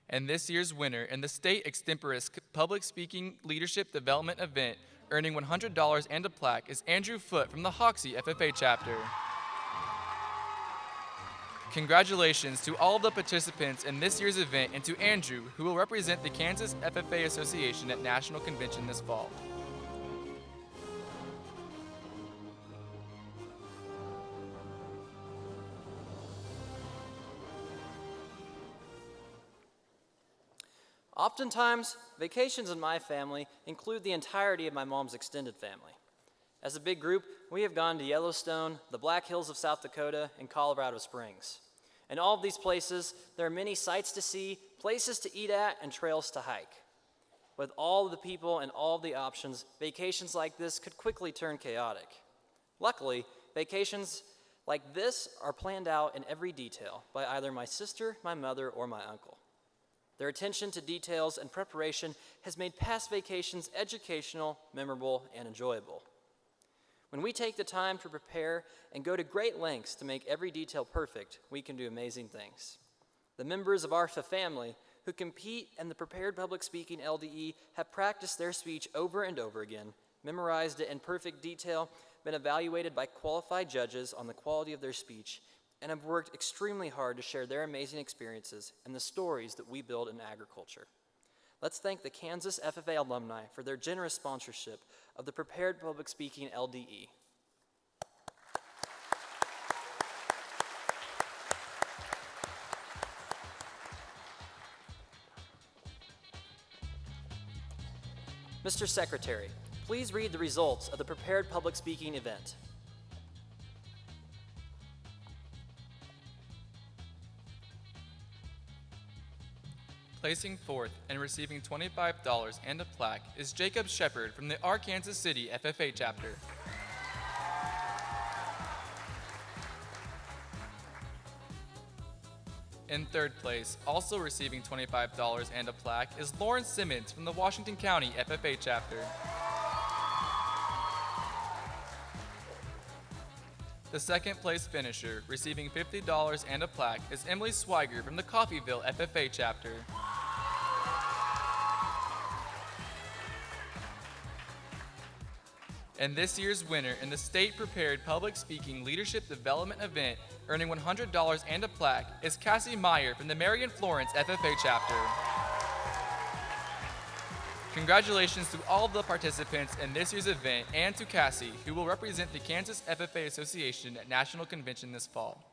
And this year's winner in the State Extemporaneous Public Speaking Leadership Development event, earning $100 and a plaque, is Andrew Foote from the Hoxie FFA chapter. Congratulations to all of the participants in this year's event and to Andrew, who will represent the Kansas FFA Association at National Convention this fall. Oftentimes, vacations in my family include the entirety of my mom's extended family. As a big group, we have gone to Yellowstone, the Black Hills of South Dakota, and Colorado Springs. In all of these places, there are many sights to see, places to eat at, and trails to hike. With all of the people and all of the options, vacations like this could quickly turn chaotic. Luckily, vacations like this are planned out in every detail by either my sister, my mother, or my uncle. Their attention to details and preparation has made past vacations educational, memorable, and enjoyable. When we take the time to prepare and go to great lengths to make every detail perfect, we can do amazing things. The members of our family who compete in the Prepared Public Speaking LDE have practiced their speech over and over again, memorized it in perfect detail, been evaluated by qualified judges on the quality of their speech, and have worked extremely hard to share their amazing experiences and the stories that we build in agriculture. Let's thank the Kansas FFA alumni for their generous sponsorship of the Prepared Public Speaking LDE. Mr. Secretary, please read the results of the Prepared Public Speaking event. Placing fourth and receiving $25 and a plaque is Jacob Shepard from the Arkansas City FFA chapter. In third place, also receiving $25 and a plaque, is Lauren Simmons from the Washington County FFA chapter. The second place finisher, receiving $50 and a plaque, is Emily Swiger from the Coffeyville FFA chapter. And this year's winner in the State Prepared Public Speaking Leadership Development event, earning $100 and a plaque, is Cassie Meyer from the Marion Florence FFA chapter. Congratulations to all of the participants in this year's event and to Cassie, who will represent the Kansas FFA Association at National Convention this fall.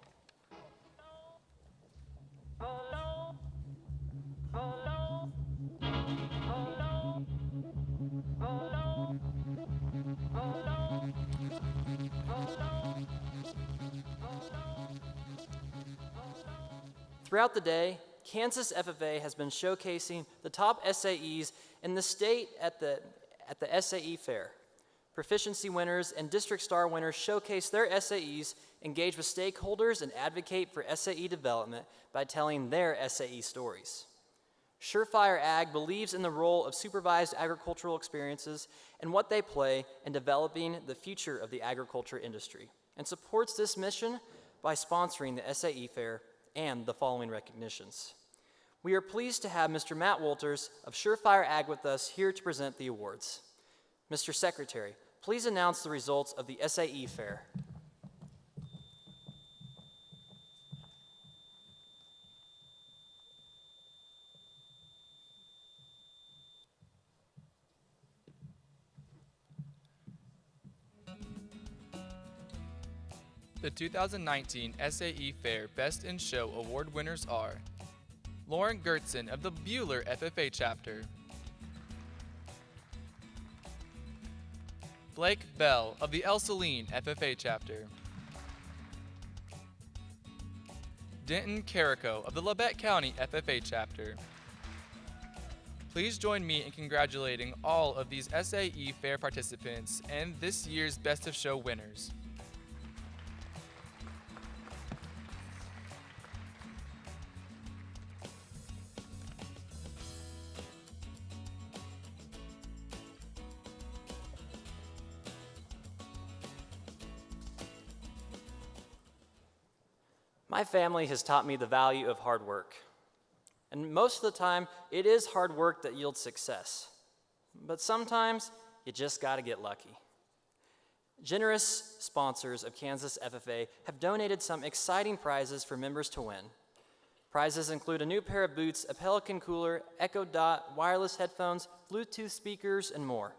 Throughout the day, Kansas FFA has been showcasing the top SAEs in the state at the SAE Fair. Proficiency winners and District Star winners showcase their SAEs, engage with stakeholders, and advocate for SAE development by telling their SAE stories. Surefire Ag believes in the role of supervised agricultural experiences and what they play in developing the future of the agriculture industry, and supports this mission by sponsoring the SAE Fair and the following recognitions. We are pleased to have Mr. Matt Wolters of Surefire Ag with us here to present the awards. Mr. Secretary, please announce the results of the SAE Fair. The 2019 SAE Fair Best in Show award winners are Lauren Gertzen of the Buhler FFA chapter, Blake Bell of the El Saline FFA chapter, Denton Carrico of the Labette County FFA chapter. Please join me in congratulating all of these SAE Fair participants and this year's Best of Show winners. My family has taught me the value of hard work. And most of the time, it is hard work that yields success. But sometimes, you just gotta get lucky. Generous sponsors of Kansas FFA have donated some exciting prizes for members to win. Prizes include a new pair of boots, a Pelican cooler, Echo Dot, wireless headphones, Bluetooth speakers, and more.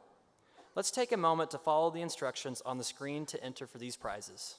Let's take a moment to follow the instructions on the screen to enter for these prizes.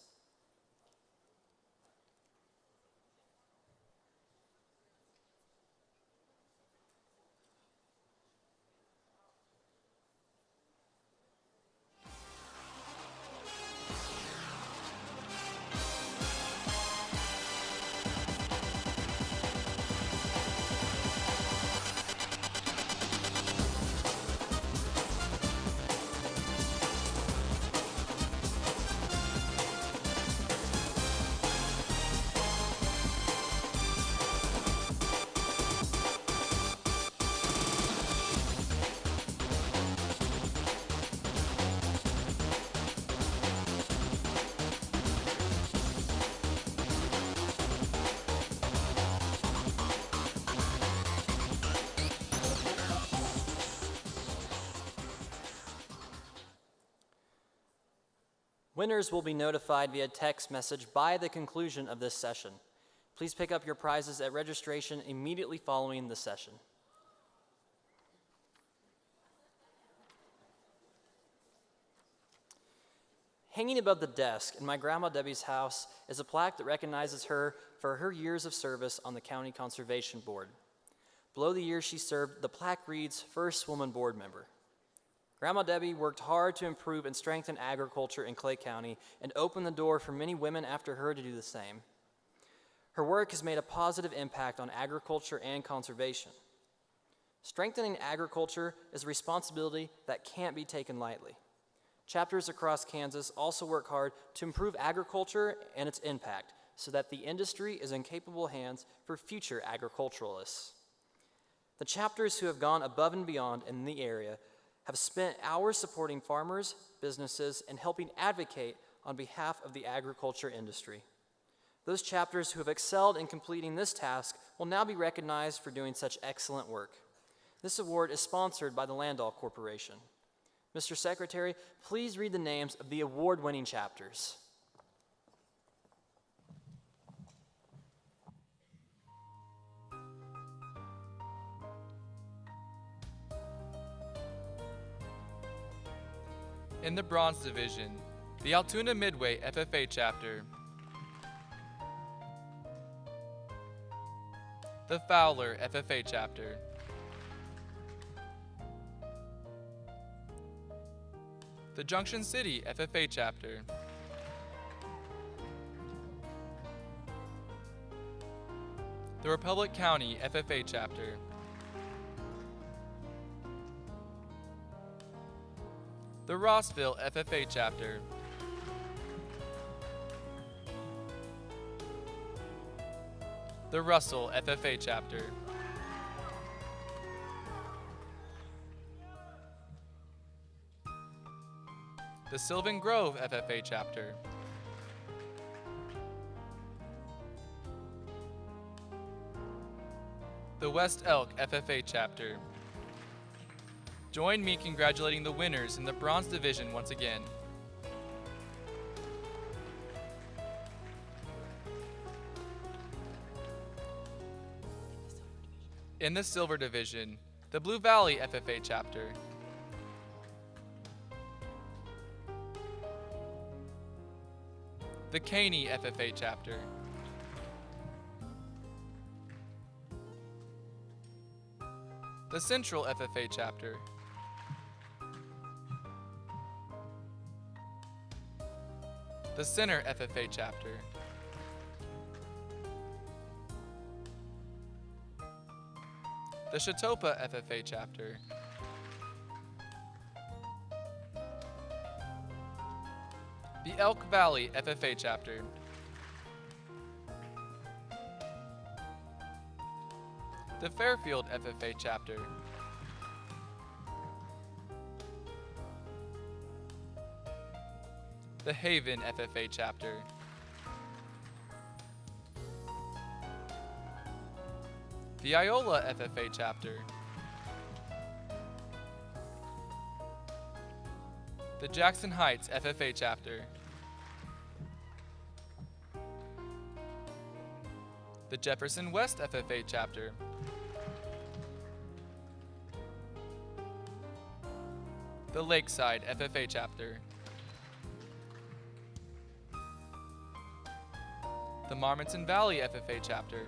Winners will be notified via text message by the conclusion of this session. Please pick up your prizes at registration immediately following the session. Hanging above the desk in my Grandma Debbie's house is a plaque that recognizes her for her years of service on the County Conservation Board. Below the years she served, the plaque reads, First Woman Board Member. Grandma Debbie worked hard to improve and strengthen agriculture in Clay County and opened the door for many women after her to do the same. Her work has made a positive impact on agriculture and conservation. Strengthening agriculture is a responsibility that can't be taken lightly. Chapters across Kansas also work hard to improve agriculture and its impact so that the industry is in capable hands for future agriculturalists. The chapters who have gone above and beyond in the area have spent hours supporting farmers, businesses, and helping advocate on behalf of the agriculture industry. Those chapters who have excelled in completing this task will now be recognized for doing such excellent work. This award is sponsored by the Landau Corporation. Mr. Secretary, please read the names of the award-winning chapters. In the Bronze Division, the Altoona Midway FFA Chapter, the Fowler FFA Chapter, the Junction City FFA Chapter, the Republic County FFA Chapter, the Rossville FFA Chapter, the Russell FFA Chapter, the Sylvan Grove FFA Chapter, the West Elk FFA Chapter. Join me congratulating the winners in the Bronze Division once again. In the Silver Division, the Blue Valley FFA Chapter, the Caney FFA Chapter, the Central FFA Chapter, the Center FFA Chapter, the Chautauqua FFA Chapter, the Elk Valley FFA Chapter, the Fairfield FFA Chapter, the Haven FFA Chapter, the Iola FFA Chapter, the Jackson Heights FFA Chapter, the Jefferson West FFA Chapter, the Lakeside FFA Chapter, the Marmonton Valley FFA Chapter,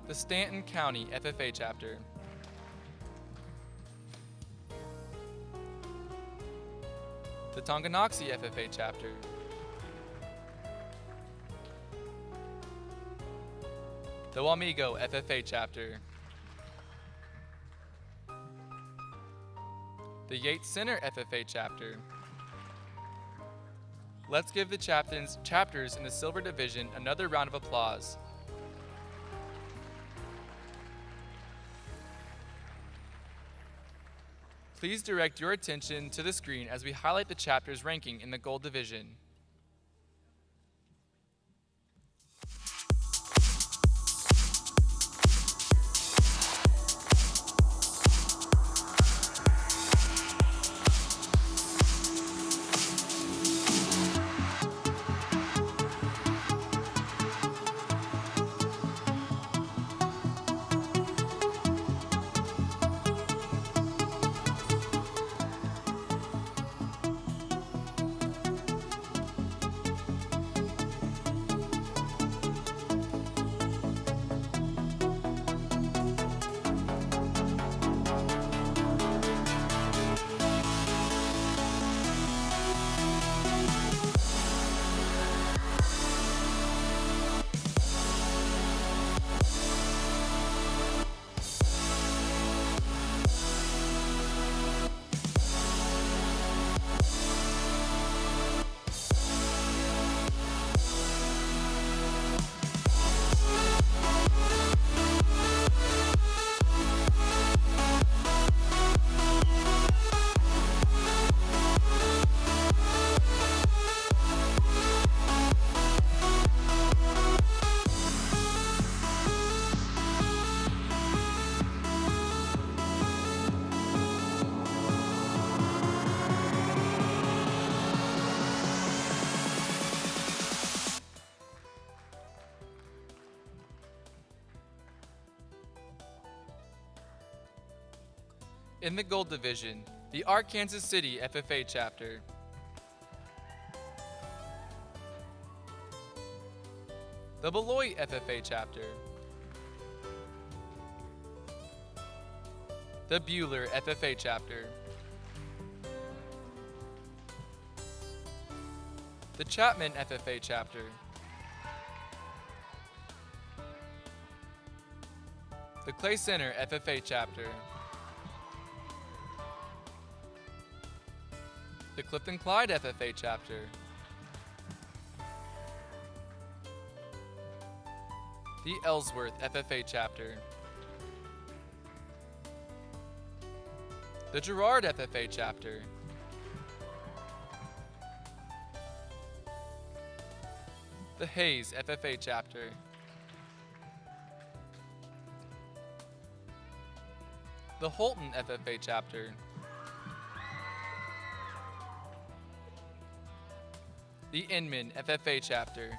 the Stanton County FFA Chapter, the Tonganoxie FFA Chapter, the Wamego FFA Chapter, the Yates Center FFA Chapter. Let's give the chapters in the Silver Division another round of applause. Please direct your attention to the screen as we highlight the chapters ranking in the Gold Division. In the gold division, the Arkansas City FFA chapter. The Beloit FFA chapter. The Buhler FFA chapter. The Chapman FFA chapter. The Clay Center FFA chapter. The Clifton Clyde FFA chapter. The Ellsworth FFA chapter. The Girard FFA chapter. The Hayes FFA chapter. The Holton FFA chapter. The Inman FFA chapter.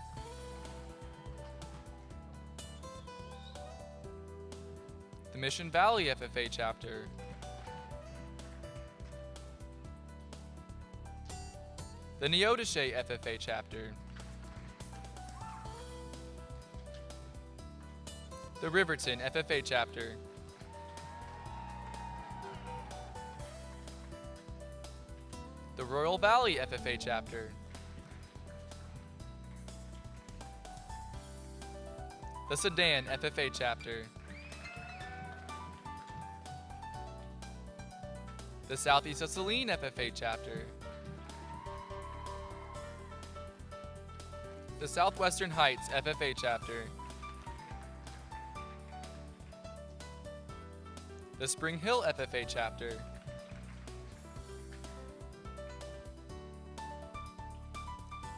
The Mission Valley FFA chapter. The Neodesha FFA chapter. The Riverton FFA chapter. The Royal Valley FFA chapter. The Sedan FFA chapter. The Southeast of Saline FFA chapter. The Southwestern Heights FFA chapter. The Spring Hill FFA chapter.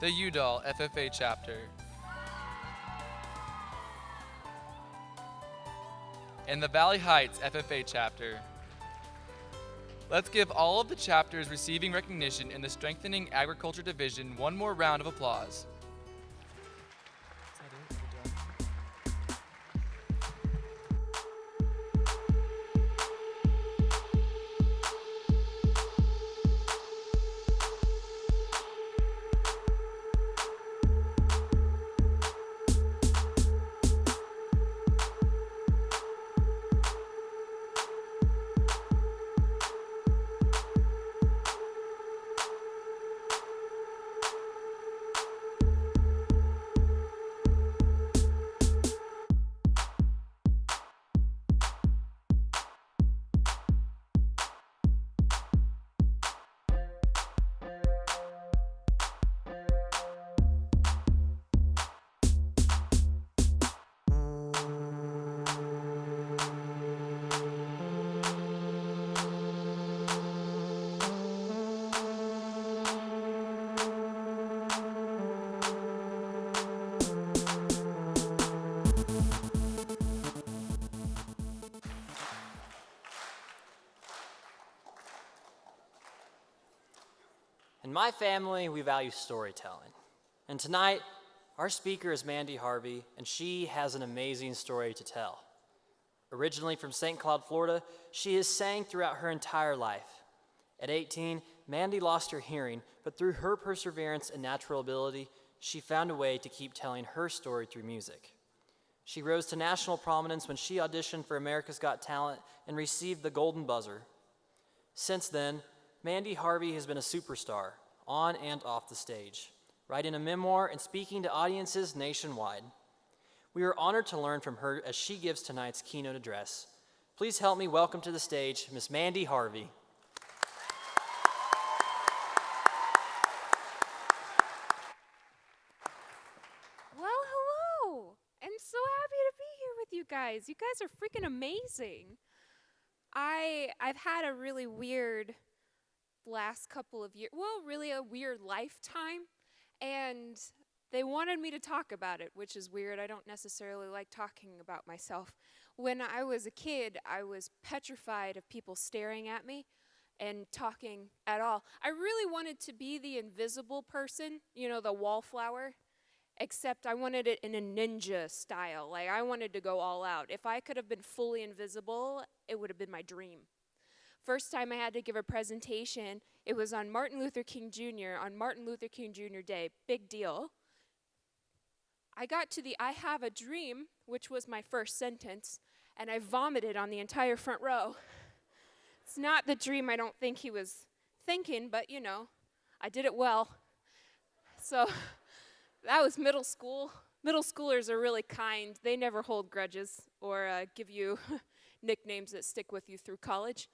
The Udall FFA chapter. And the Valley Heights FFA chapter. Let's give all of the chapters receiving recognition in the Strengthening Agriculture Division one more round of applause. In my family, we value storytelling. And tonight, our speaker is Mandy Harvey, and she has an amazing story to tell. Originally from St. Cloud, Florida, she has sang throughout her entire life. At 18, Mandy lost her hearing, but through her perseverance and natural ability, she found a way to keep telling her story through music. She rose to national prominence when she auditioned for America's Got Talent and received the Golden Buzzer. Since then, Mandy Harvey has been a superstar, on and off the stage, writing a memoir and speaking to audiences nationwide. We are honored to learn from her as she gives tonight's keynote address. Please help me welcome to the stage Miss Mandy Harvey. Well, hello. I'm so happy to be here with you guys. You guys are freaking amazing. I've had a really weird last couple of years, well, really a weird lifetime, and they wanted me to talk about it, which is weird. I don't necessarily like talking about myself. When I was a kid, I was petrified of people staring at me and talking at all. I really wanted to be the invisible person, you know, the wallflower, except I wanted it in a ninja style. Like, I wanted to go all out. If I could have been fully invisible, it would have been my dream. first time I had to give a presentation, it was on Martin Luther King Jr., on Martin Luther King Jr. Day, big deal. I got to the I have a dream, which was my first sentence, and I vomited on the entire front row. It's not the dream I don't think he was thinking, but you know, I did it well. So that was middle school. Middle schoolers are really kind. They never hold grudges or give you nicknames that stick with you through college.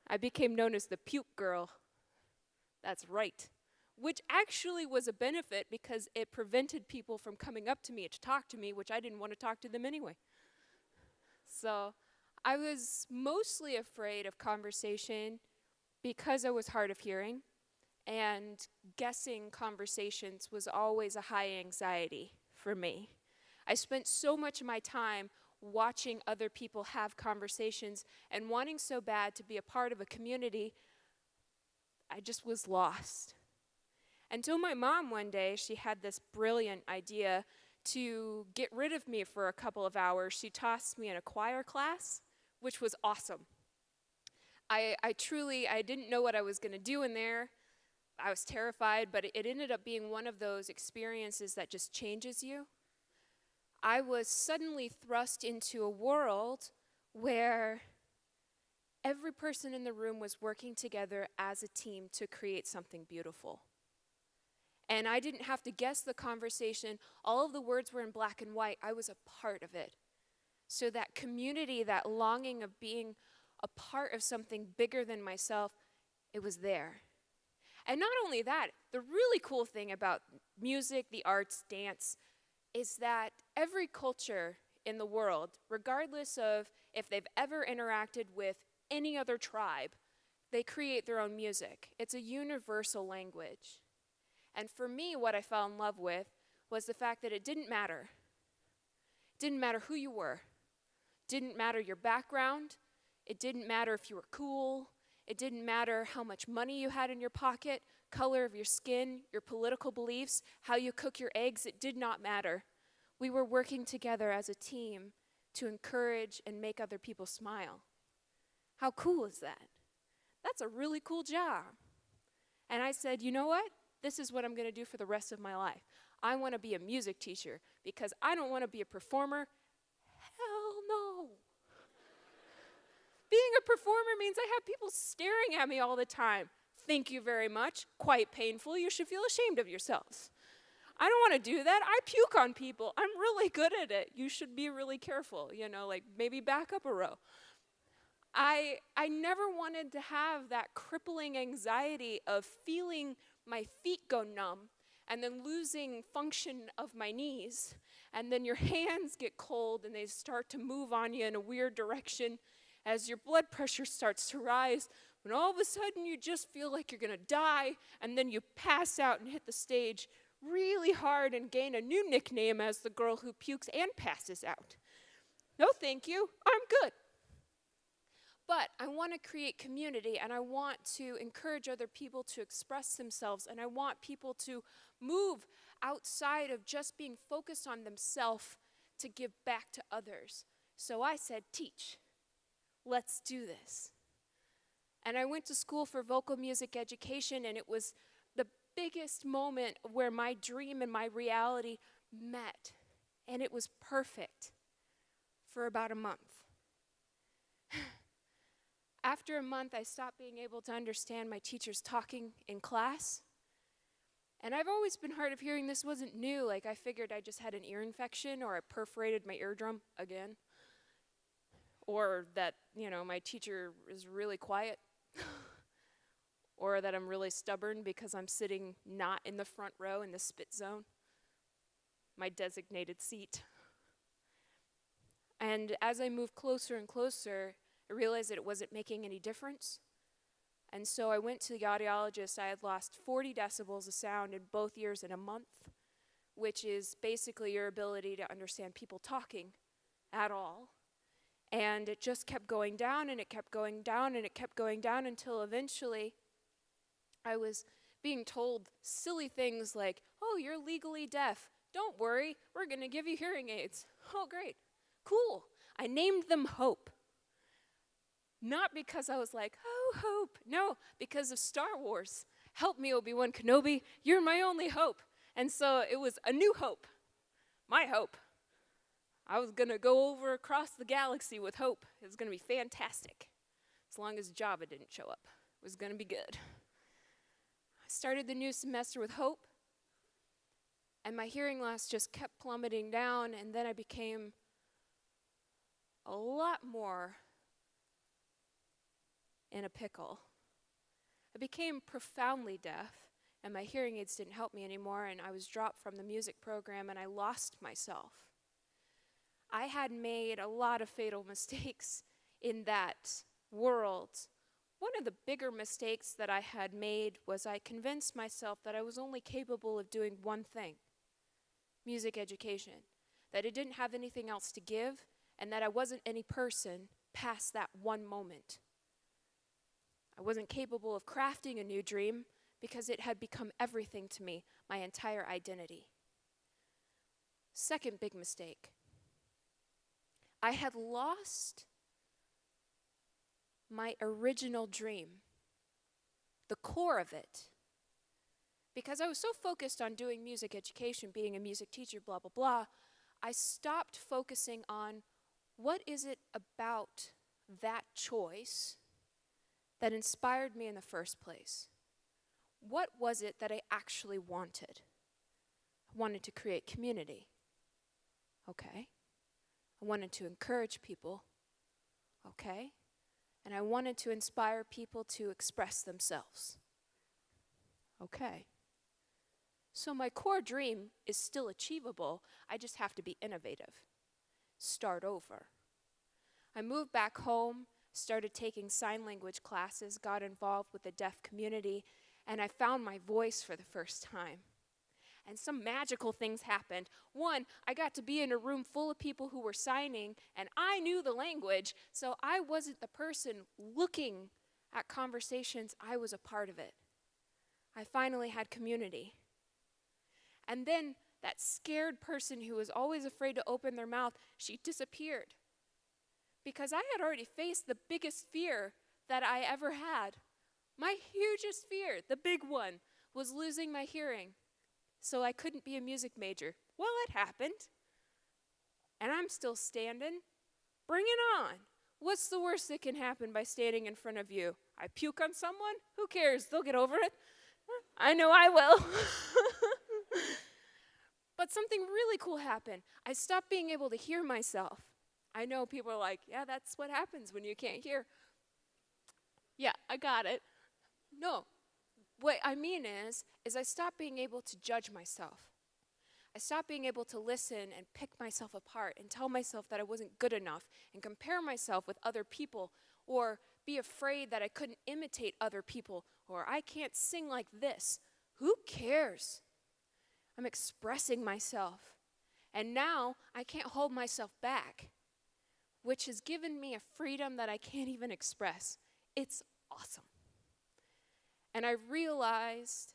I became known as the puke girl. That's right. Which actually was a benefit because it prevented people from coming up to me to talk to me, which I didn't want to talk to them anyway. So I was mostly afraid of conversation because I was hard of hearing, and guessing conversations was always a high anxiety for me. I spent so much of my time watching other people have conversations and wanting so bad to be a part of a community, I just was lost. Until my mom one day, she had this brilliant idea to get rid of me for a couple of hours. She tossed me in a choir class, which was awesome. I didn't know what I was going to do in there. I was terrified, but it ended up being one of those experiences that just changes you. I was suddenly thrust into a world where every person in the room was working together as a team to create something beautiful. And I didn't have to guess the conversation. All of the words were in black and white. I was a part of it. So that community, that longing of being a part of something bigger than myself, it was there. And not only that, the really cool thing about music, the arts, dance, is that every culture in the world, regardless of if they've ever interacted with any other tribe, they create their own music. It's a universal language. And for me, what I fell in love with was the fact that it didn't matter. It didn't matter who you were. It didn't matter your background. It didn't matter if you were cool. It didn't matter how much money you had in your pocket, color of your skin, your political beliefs, how you cook your eggs. It did not matter. We were working together as a team to encourage and make other people smile. How cool is that? That's a really cool job. And I said, you know what? This is what I'm going to do for the rest of my life. I want to be a music teacher because I don't want to be a performer. Hell no. Being a performer means I have people staring at me all the time. Thank you very much. Quite painful. You should feel ashamed of yourselves. I don't want to do that. I puke on people. I'm really good at it. You should be really careful, like maybe back up a row. I never wanted to have that crippling anxiety of feeling my feet go numb and then losing function of my knees. And then your hands get cold and they start to move on you in a weird direction as your blood pressure starts to rise. When all of a sudden you just feel like you're going to die, and then you pass out and hit the stage really hard and gain a new nickname as the girl who pukes and passes out. No, thank you. I'm good. But I want to create community, and I want to encourage other people to express themselves, and I want people to move outside of just being focused on themselves to give back to others. So I said, teach. Let's do this. And I went to school for vocal music education, and it was the biggest moment where my dream and my reality met, and it was perfect for about a month. After a month, I stopped being able to understand my teachers talking in class. And I've always been hard of hearing. This wasn't new. Like, I figured I just had an ear infection, or I perforated my eardrum again. Or that, my teacher is really quiet. Or that I'm really stubborn because I'm sitting not in the front row in the spit zone, my designated seat. And as I moved closer and closer, I realized that it wasn't making any difference. And so I went to the audiologist. I had lost 40 decibels of sound in both ears in a month, which is basically your ability to understand people talking at all. And it just kept going down, and it kept going down, and it kept going down until eventually I was being told silly things like, oh, you're legally deaf. Don't worry, we're going to give you hearing aids. Oh, great. Cool. I named them Hope. Not because I was like, oh, hope. No, because of Star Wars. Help me, Obi-Wan Kenobi. You're my only hope. And so it was a new hope. My hope. I was going to go over across the galaxy with hope. It was going to be fantastic. As long as Java didn't show up. It was going to be good. I started the new semester with hope. And my hearing loss just kept plummeting down. And then I became a lot more in a pickle. I became profoundly deaf, and my hearing aids didn't help me anymore, and I was dropped from the music program, and I lost myself. I had made a lot of fatal mistakes in that world. One of the bigger mistakes that I had made was I convinced myself that I was only capable of doing one thing, music education, that it didn't have anything else to give, and that I wasn't any person past that one moment. I wasn't capable of crafting a new dream because it had become everything to me, my entire identity. Second big mistake. I had lost my original dream, the core of it. Because I was so focused on doing music education, being a music teacher, blah, blah, blah, I stopped focusing on what is it about that choice that inspired me in the first place? What was it that I actually wanted? I wanted to create community. Okay. I wanted to encourage people. Okay. And I wanted to inspire people to express themselves. Okay. So my core dream is still achievable. I just have to be innovative. Start over. I moved back home, started taking sign language classes, got involved with the deaf community, and I found my voice for the first time. And some magical things happened. One, I got to be in a room full of people who were signing, and I knew the language, so I wasn't the person looking at conversations, I was a part of it. I finally had community. And then that scared person who was always afraid to open their mouth, she disappeared. Because I had already faced the biggest fear that I ever had. My hugest fear, the big one, was losing my hearing. So I couldn't be a music major. Well, it happened. And I'm still standing. Bring it on. What's the worst that can happen by standing in front of you? I puke on someone? Who cares? They'll get over it. I know I will. But something really cool happened. I stopped being able to hear myself. I know people are like, yeah, that's what happens when you can't hear. Yeah, I got it. No, what I mean is I stopped being able to judge myself. I stopped being able to listen and pick myself apart and tell myself that I wasn't good enough and compare myself with other people or be afraid that I couldn't imitate other people or I can't sing like this. Who cares? I'm expressing myself. And now I can't hold myself back, which has given me a freedom that I can't even express. It's awesome. And I realized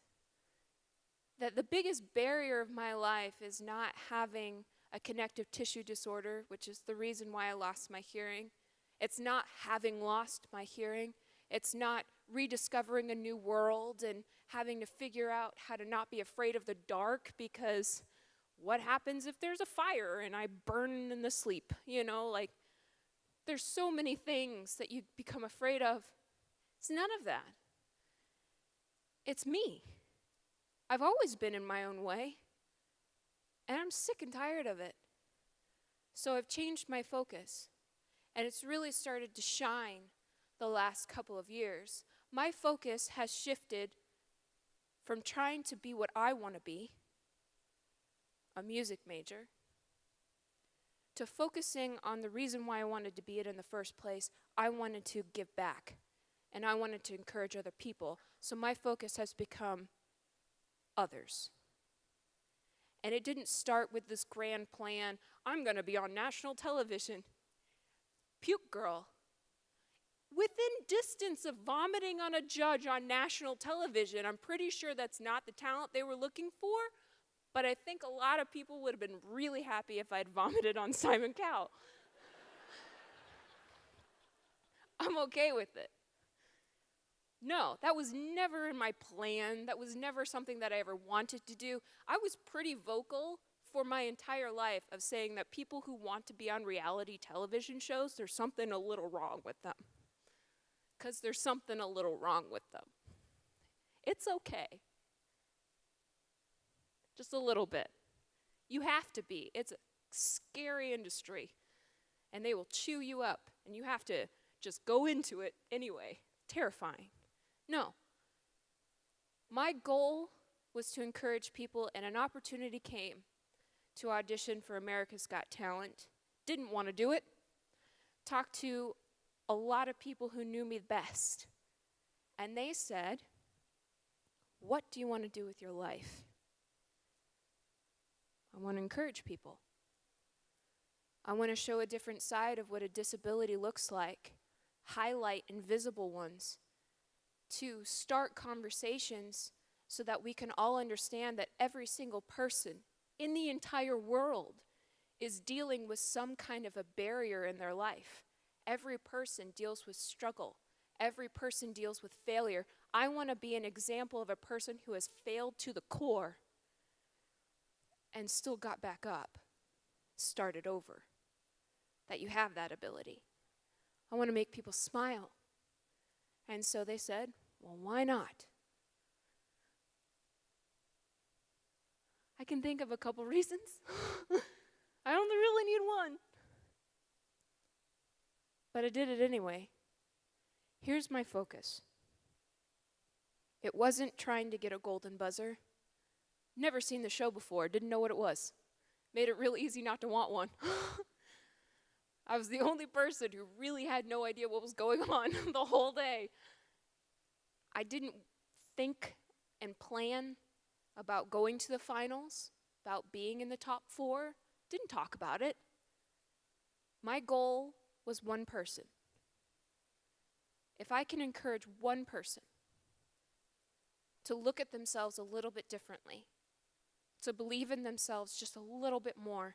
that the biggest barrier of my life is not having a connective tissue disorder, which is the reason why I lost my hearing. It's not having lost my hearing. It's not rediscovering a new world and having to figure out how to not be afraid of the dark, because what happens if there's a fire and I burn in the sleep? You know, like, there's so many things that you become afraid of. It's none of that. It's me. I've always been in my own way, and I'm sick and tired of it. So I've changed my focus, and it's really started to shine the last couple of years. My focus has shifted from trying to be what I want to be, a music major, to focusing on the reason why I wanted to be it in the first place. I wanted to give back, and I wanted to encourage other people. So my focus has become others. And it didn't start with this grand plan, I'm going to be on national television. Puke girl. Within distance of vomiting on a judge on national television, I'm pretty sure that's not the talent they were looking for, but I think a lot of people would have been really happy if I'd vomited on Simon Cowell. I'm okay with it. No, that was never in my plan. That was never something that I ever wanted to do. I was pretty vocal for my entire life of saying that people who want to be on reality television shows, there's something a little wrong with them. Because there's something a little wrong with them. It's okay. Just a little bit. You have to be. It's a scary industry. And they will chew you up. And you have to just go into it anyway. Terrifying. No. My goal was to encourage people, and an opportunity came to audition for America's Got Talent. Didn't want to do it. Talked to a lot of people who knew me best. And they said, what do you want to do with your life? I want to encourage people. I want to show a different side of what a disability looks like, highlight invisible ones, to start conversations so that we can all understand that every single person in the entire world is dealing with some kind of a barrier in their life. Every person deals with struggle. Every person deals with failure. I want to be an example of a person who has failed to the core and still got back up, started over, that you have that ability. I want to make people smile. And so they said, well, why not? I can think of a couple reasons. I only really need one. But I did it anyway. Here's my focus. It wasn't trying to get a golden buzzer. Never seen the show before, didn't know what it was. Made it real easy not to want one. I was the only person who really had no idea what was going on the whole day. I didn't think and plan about going to the finals, about being in the top 4. Didn't talk about it. My goal was one person. If I can encourage one person to look at themselves a little bit differently, to believe in themselves just a little bit more,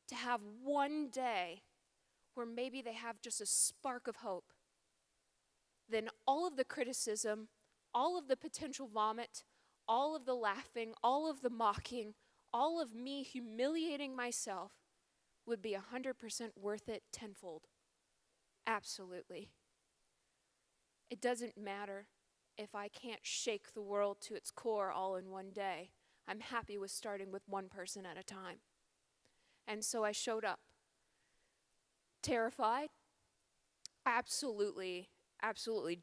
to have one day where maybe they have just a spark of hope, then all of the criticism, all of the potential vomit, all of the laughing, all of the mocking, all of me humiliating myself would be 100% worth it tenfold. Absolutely. It doesn't matter if I can't shake the world to its core all in one day. I'm happy with starting with one person at a time. And so I showed up. Terrified, absolutely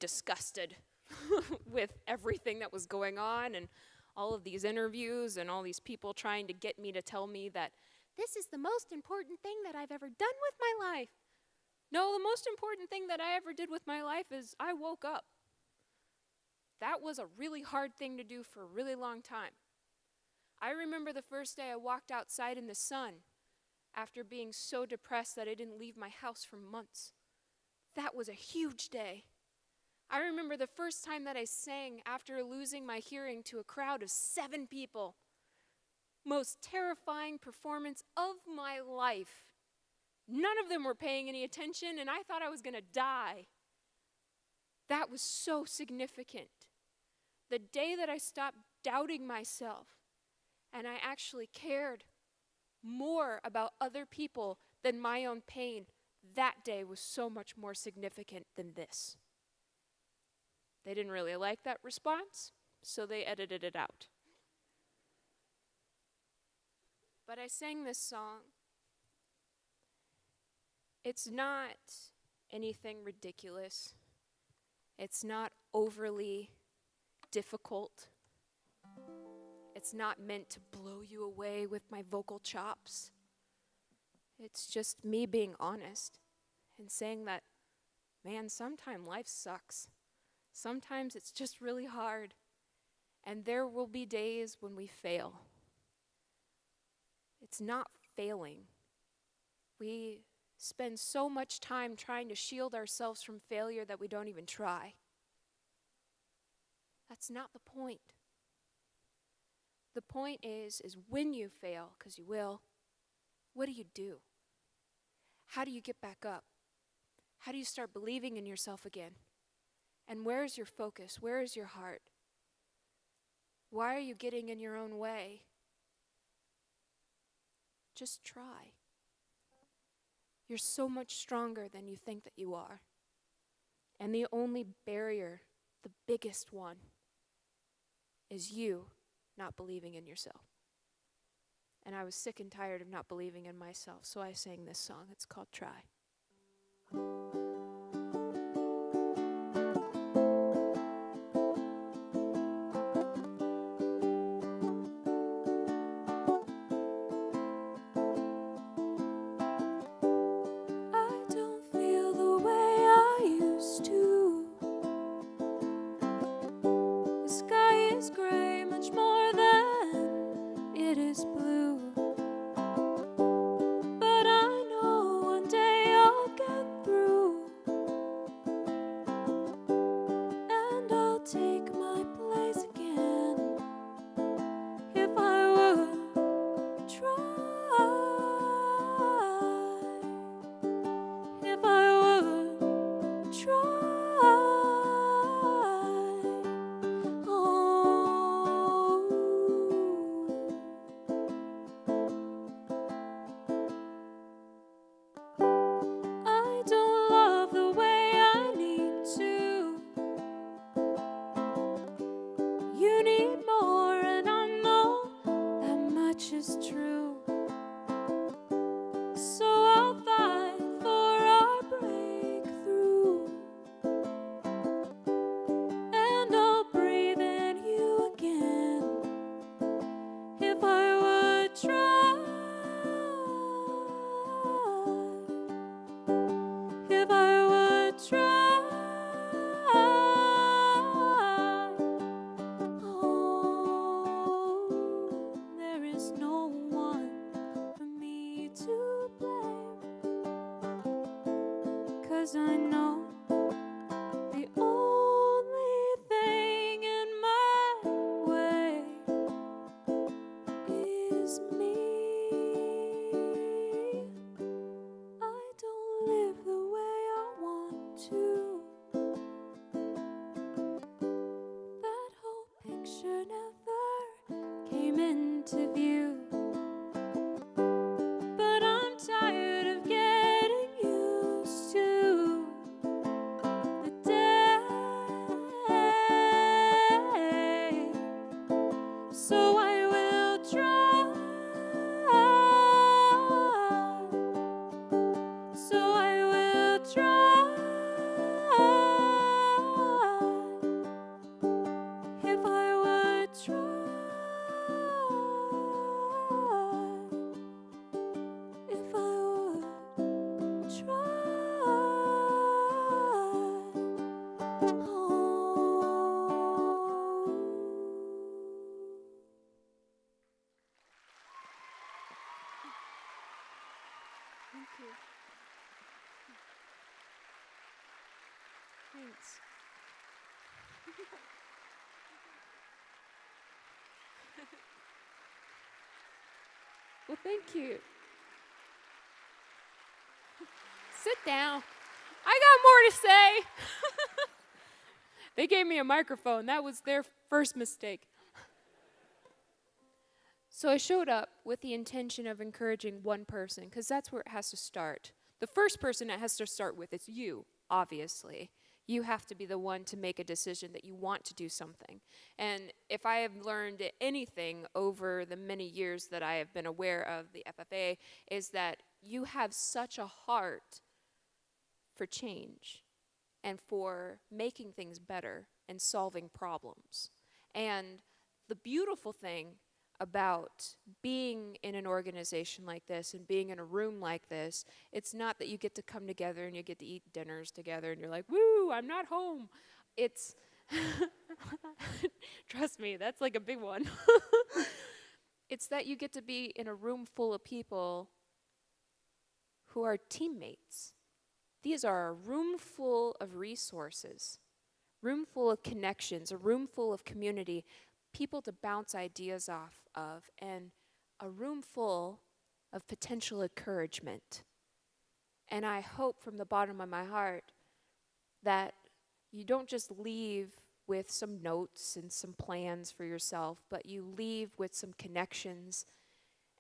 disgusted with everything that was going on and all of these interviews and all these people trying to get me to tell me that this is the most important thing that I've ever done with my life. No, the most important thing that I ever did with my life is I woke up. That was a really hard thing to do for a really long time. I remember the first day I walked outside in the sun after being so depressed that I didn't leave my house for months. That was a huge day. I remember the first time that I sang after losing my hearing to a crowd of 7 people. Most terrifying performance of my life. None of them were paying any attention, and I thought I was going to die. That was so significant. The day that I stopped doubting myself, and I actually cared more about other people than my own pain, that day was so much more significant than this. They didn't really like that response, so they edited it out. But I sang this song. It's not anything ridiculous. It's not overly difficult. It's not meant to blow you away with my vocal chops. It's just me being honest and saying that, man, sometimes life sucks. Sometimes it's just really hard. And there will be days when we fail. It's not failing. We spend so much time trying to shield ourselves from failure that we don't even try. That's not the point. The point is when you fail, because you will, what do you do? How do you get back up? How do you start believing in yourself again? And where is your focus? Where is your heart? Why are you getting in your own way? Just try. You're so much stronger than you think that you are. And the only barrier, the biggest one, is you not believing in yourself. And I was sick and tired of not believing in myself, so I sang this song. It's called Try. I don't feel the way I used to. The sky is gray, much more than it is blue. But I know one day I'll get through, and I'll take my place again if I would try. If I would try. Oh. I don't love the way I need to. You need more, and I know that much is true. So I'll fight for our breakthrough, and I'll breathe in you again if I would try. If I would try. Oh, there is no one for me to blame, 'cause I know the only thing in my way is me. I don't live the way I want to. That whole picture never came into view. But I'm tired of getting used to the day. So I will try. So I will try. If I would try. If I would try. Thank you. Thanks. Well, thank you. Sit down. I got more to say. They gave me a microphone. That was their first mistake. So I showed up with the intention of encouraging one person, because that's where it has to start. The first person it has to start with is you, obviously. You have to be the one to make a decision that you want to do something. And if I have learned anything over the many years that I have been aware of the FFA, is that you have such a heart for change and for making things better and solving problems. And the beautiful thing about being in an organization like this and being in a room like this, it's not that you get to come together and you get to eat dinners together and you're like, woo, I'm not home. It's, trust me, that's like a big one. It's that you get to be in a room full of people who are teammates. These are a room full of resources, room full of connections, a room full of community, people to bounce ideas off of, and a room full of potential encouragement. And I hope from the bottom of my heart that you don't just leave with some notes and some plans for yourself, but you leave with some connections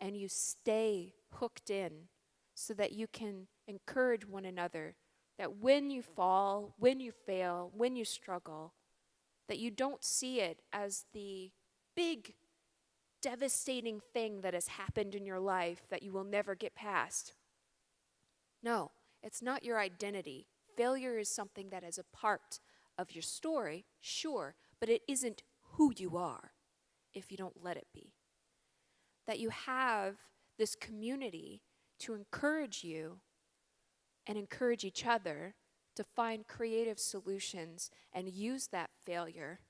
and you stay hooked in so that you can encourage one another, that when you fall, when you fail, when you struggle, that you don't see it as the big, devastating thing that has happened in your life that you will never get past. No, it's not your identity. Failure is something that is a part of your story, sure, but it isn't who you are if you don't let it be. That you have this community to encourage you and encourage each other to find creative solutions and use that failure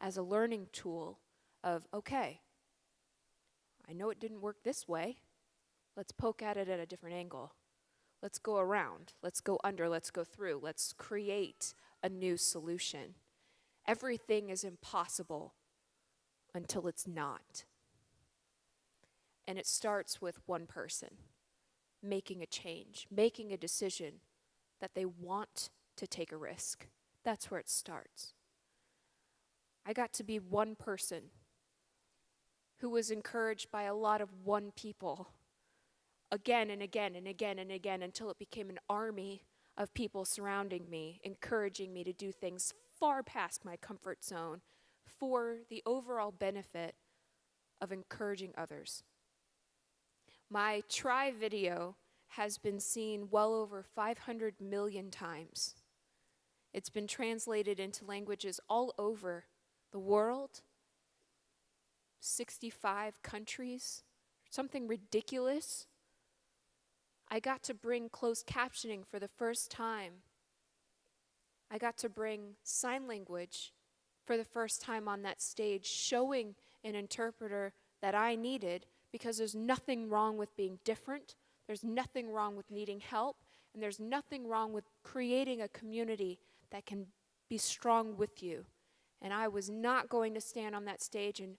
as a learning tool of, okay, I know it didn't work this way. Let's poke at it at a different angle. Let's go around. Let's go under. Let's go through. Let's create a new solution. Everything is impossible until it's not. And it starts with one person making a change, making a decision that they want to take a risk. That's where it starts. I got to be one person who was encouraged by a lot of one people again and again and again and again until it became an army of people surrounding me, encouraging me to do things far past my comfort zone for the overall benefit of encouraging others. My try video has been seen well over 500 million times. It's been translated into languages all over the world, 65 countries, something ridiculous. I got to bring closed captioning for the first time. I got to bring sign language for the first time on that stage, showing an interpreter that I needed, because there's nothing wrong with being different, there's nothing wrong with needing help, and there's nothing wrong with creating a community that can be strong with you. And I was not going to stand on that stage and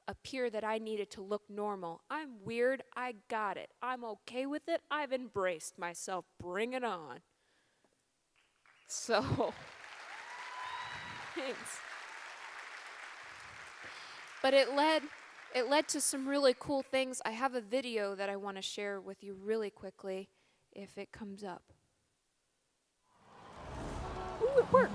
appear that I needed to look normal. I'm weird, I got it. I'm okay with it, I've embraced myself, bring it on. So, thanks. But it led to some really cool things. I have a video that I want to share with you really quickly, if it comes up. Ooh, it worked.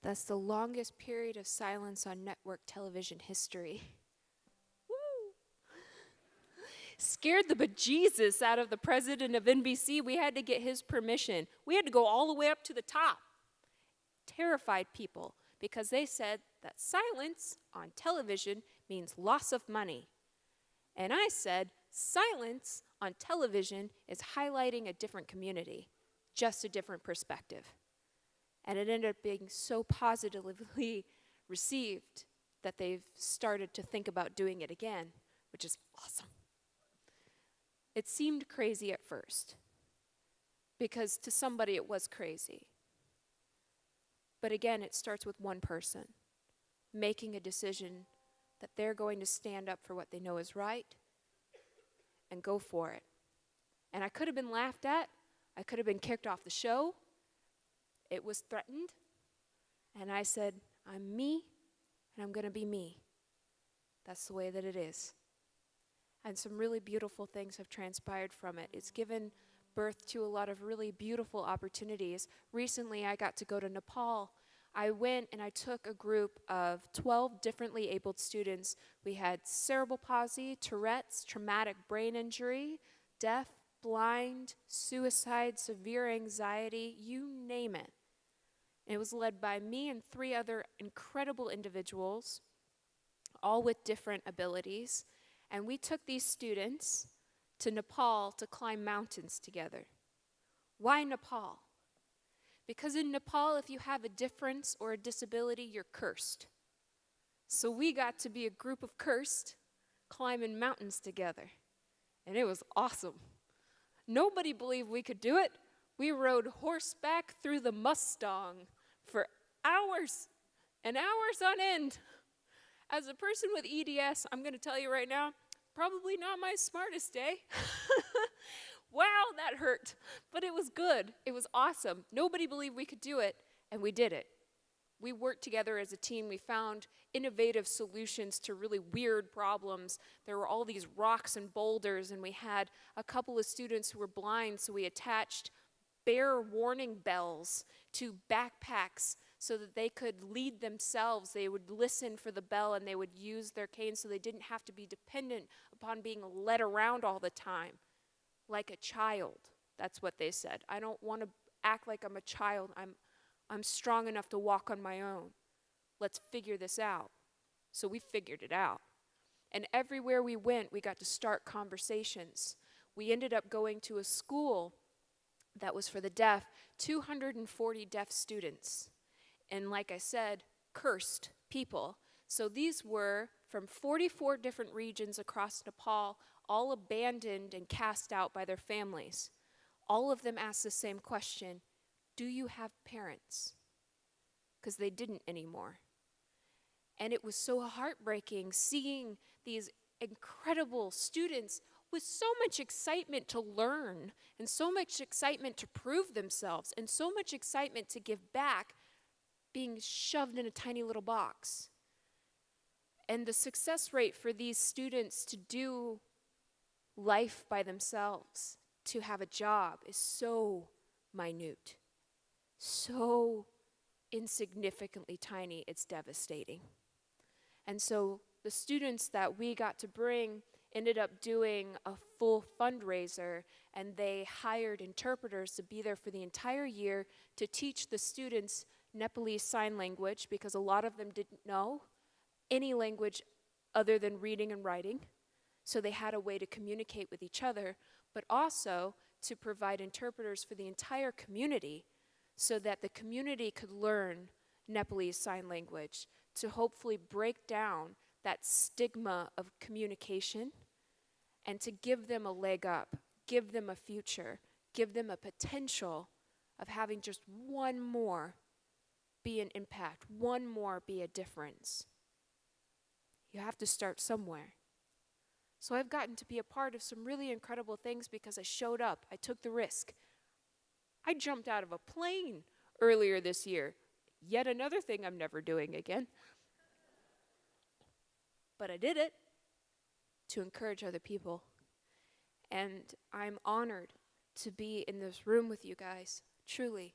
That's the longest period of silence on network television history. Woo! Scared the bejesus out of the president of NBC. We had to get his permission. We had to go all the way up to the top. Terrified people, because they said that silence on television means loss of money. And I said, silence on television is highlighting a different community, just a different perspective. And it ended up being so positively received that they've started to think about doing it again, which is awesome. It seemed crazy at first, because to somebody it was crazy. But again, it starts with one person making a decision that they're going to stand up for what they know is right and go for it. And I could have been laughed at. I could have been kicked off the show. It was threatened, and I said, I'm me, and I'm going to be me. That's the way that it is. And some really beautiful things have transpired from it. It's given birth to a lot of really beautiful opportunities. Recently, I got to go to Nepal. I went and I took a group of 12 differently abled students. We had cerebral palsy, Tourette's, traumatic brain injury, deaf, blind, suicide, severe anxiety, you name it. And it was led by me and 3 other incredible individuals, all with different abilities. And we took these students to Nepal to climb mountains together. Why Nepal? Because in Nepal, if you have a difference or a disability, you're cursed. So we got to be a group of cursed climbing mountains together. And it was awesome. Nobody believed we could do it. We rode horseback through the Mustang for hours and hours on end. As a person with EDS, I'm going to tell you right now, probably not my smartest day. Wow, that hurt. But it was good. It was awesome. Nobody believed we could do it, and we did it. We worked together as a team. We found innovative solutions to really weird problems. There were all these rocks and boulders, and we had a couple of students who were blind, so we attached bear warning bells to backpacks so that they could lead themselves. They would listen for the bell, and they would use their cane so they didn't have to be dependent upon being led around all the time like a child. That's what they said. I don't want to act like I'm a child. I'm strong enough to walk on my own. Let's figure this out. So we figured it out. And everywhere we went, we got to start conversations. We ended up going to a school that was for the deaf, 240 deaf students. And like I said, cursed people. So these were from 44 different regions across Nepal, all abandoned and cast out by their families. All of them asked the same question: do you have parents? Because they didn't anymore. And it was so heartbreaking seeing these incredible students with so much excitement to learn and so much excitement to prove themselves and so much excitement to give back, being shoved in a tiny little box. And the success rate for these students to do life by themselves, to have a job, is so minute, so insignificantly tiny, it's devastating. And so the students that we got to bring ended up doing a full fundraiser, and they hired interpreters to be there for the entire year to teach the students Nepalese Sign Language, because a lot of them didn't know any language other than reading and writing. So they had a way to communicate with each other, but also to provide interpreters for the entire community so that the community could learn Nepalese Sign Language, to hopefully break down that stigma of communication and to give them a leg up, give them a future, give them a potential of having just one more be an impact, one more be a difference. You have to start somewhere. So I've gotten to be a part of some really incredible things because I showed up. I took the risk. I jumped out of a plane earlier this year. Yet another thing I'm never doing again. But I did it to encourage other people. And I'm honored to be in this room with you guys, truly,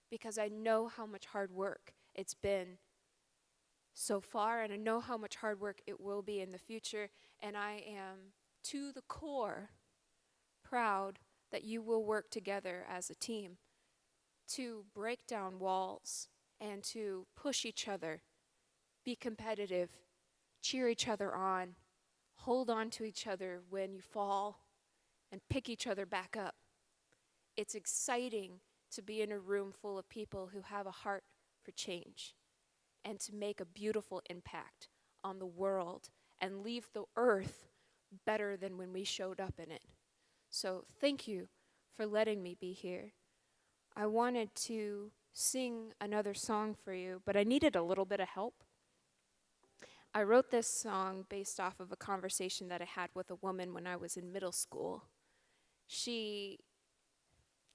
because I know how much hard work it's been so far, and I know how much hard work it will be in the future, and I am to the core proud that you will work together as a team to break down walls and to push each other, be competitive, cheer each other on, hold on to each other when you fall, and pick each other back up. It's exciting to be in a room full of people who have a heart for change, and to make a beautiful impact on the world and leave the earth better than when we showed up in it. So thank you for letting me be here. I wanted to sing another song for you, but I needed a little bit of help. I wrote this song based off of a conversation that I had with a woman when I was in middle school. She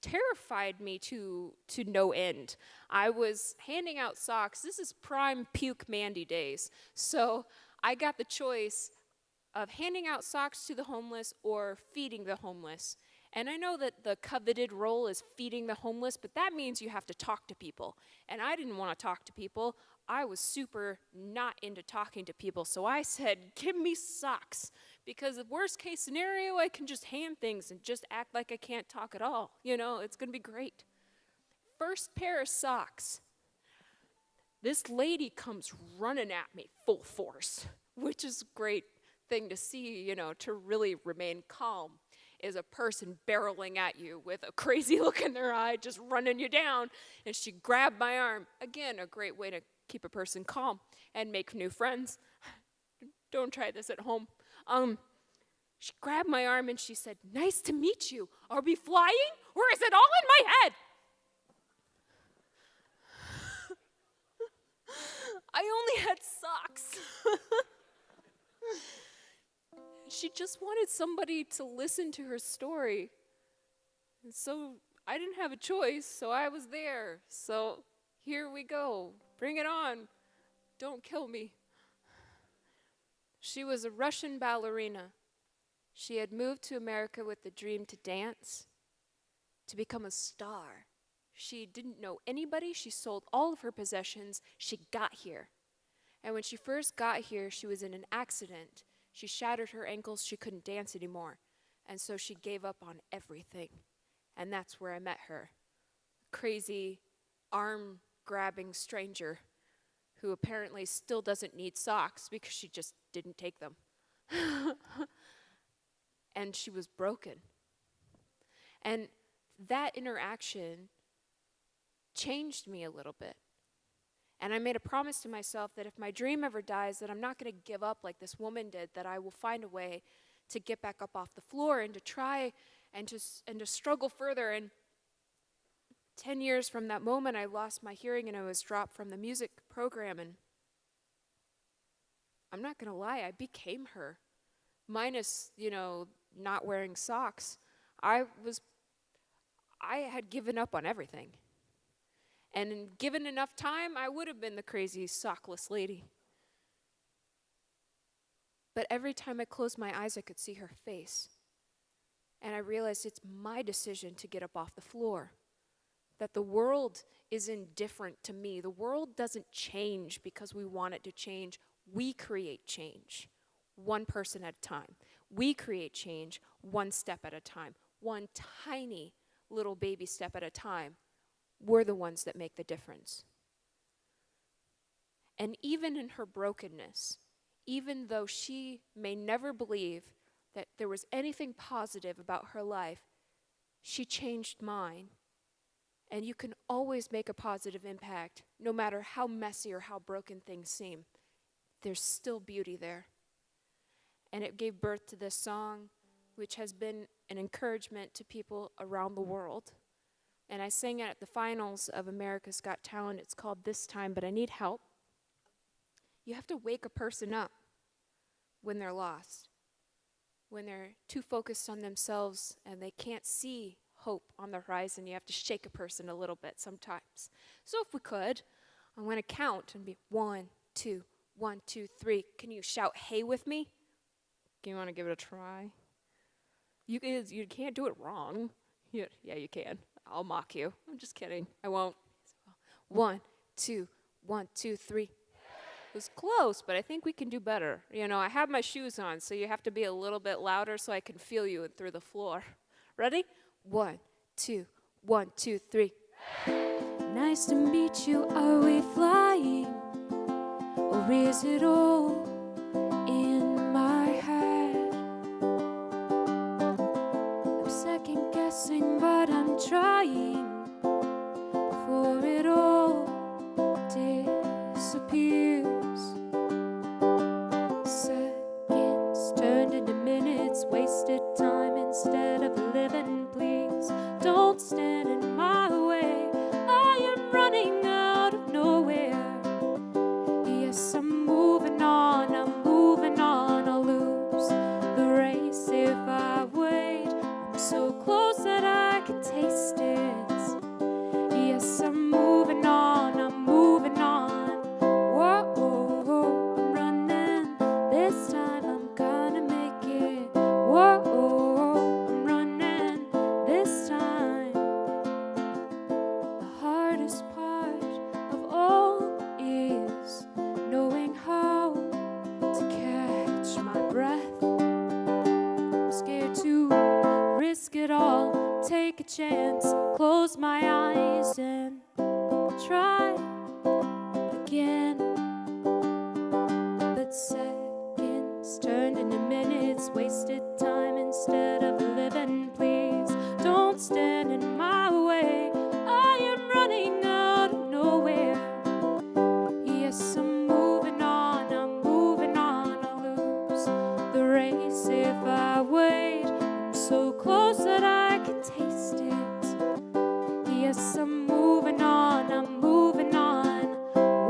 terrified me to no end. I was handing out socks. This is prime puke Mandy days. So I got the choice of handing out socks to the homeless or feeding the homeless. And I know that the coveted role is feeding the homeless, but that means you have to talk to people. And I didn't want to talk to people. I was super not into talking to people. So I said, give me socks. Because the worst case scenario, I can just hand things and just act like I can't talk at all. You know, it's going to be great. First pair of socks. This lady comes running at me full force, which is a great thing to see, you know, to really remain calm. Is a person barreling at you with a crazy look in their eye, just running you down. And she grabbed my arm. Again, a great way to keep a person calm and make new friends. Don't try this at home. She grabbed my arm and she said, nice to meet you. Are we flying or is it all in my head? I only had socks. She just wanted somebody to listen to her story. And so I didn't have a choice, so I was there. So here we go. Bring it on. Don't kill me. She was a Russian ballerina. She had moved to America with the dream to dance, to become a star. She didn't know anybody. She sold all of her possessions. She got here. And when she first got here, she was in an accident. She shattered her ankles. She couldn't dance anymore. And so she gave up on everything. And that's where I met her. Crazy, arm-grabbing stranger who apparently still doesn't need socks because she just didn't take them. And she was broken. And that interaction changed me a little bit. And I made a promise to myself that if my dream ever dies, that I'm not going to give up like this woman did, that I will find a way to get back up off the floor and to try and to struggle further. And 10 years from that moment, I lost my hearing and I was dropped from the music program. And I'm not going to lie, I became her. Minus, you know, not wearing socks. I had given up on everything. And given enough time, I would have been the crazy sockless lady. But every time I closed my eyes, I could see her face. And I realized it's my decision to get up off the floor. That the world is indifferent to me. The world doesn't change because we want it to change. We create change, one person at a time. We create change one step at a time, one tiny little baby step at a time. We're the ones that make the difference. And even in her brokenness, even though she may never believe that there was anything positive about her life, she changed mine. And you can always make a positive impact, no matter how messy or how broken things seem. There's still beauty there. And it gave birth to this song, which has been an encouragement to people around the world. And I sang it at the finals of America's Got Talent. It's called This Time, But I Need Help. You have to wake a person up when they're lost, when they're too focused on themselves and they can't see hope on the horizon. You have to shake a person a little bit sometimes. So if we could, I'm going to count and be 1, 2, 1, 2, 3. Can you shout hey with me? Do you want to give it a try? You can't do it wrong. Yeah, you can. I'll mock you. I'm just kidding. I won't. 1, 2, 1, 2, 3. It was close, but I think we can do better. You know, I have my shoes on, so you have to be a little bit louder so I can feel you through the floor. Ready? 1, 2, 1, 2, 3. Nice to meet you. Are we flying? Or is it all in my head? I'm second guessing, but I'm trying before it all disappears. Seconds turned into minutes, wasted time instead of living. Please don't stand in my way. I am running out of nowhere. Yes, I'm moving on, I'll lose the race if I wait. I'm so close that I can taste it. Yes, I'm moving on, whoa, I'm running, this time I'm gonna make it. Whoa, I'm running, all, take a chance, close my eyes and try again. But seconds turned into minutes, wasted time instead of living. Please don't stand in my way. I am running out of nowhere. Yes, I'm moving on, I'll lose the race if I wait. I'm so close that I can taste it. Yes, I'm moving on,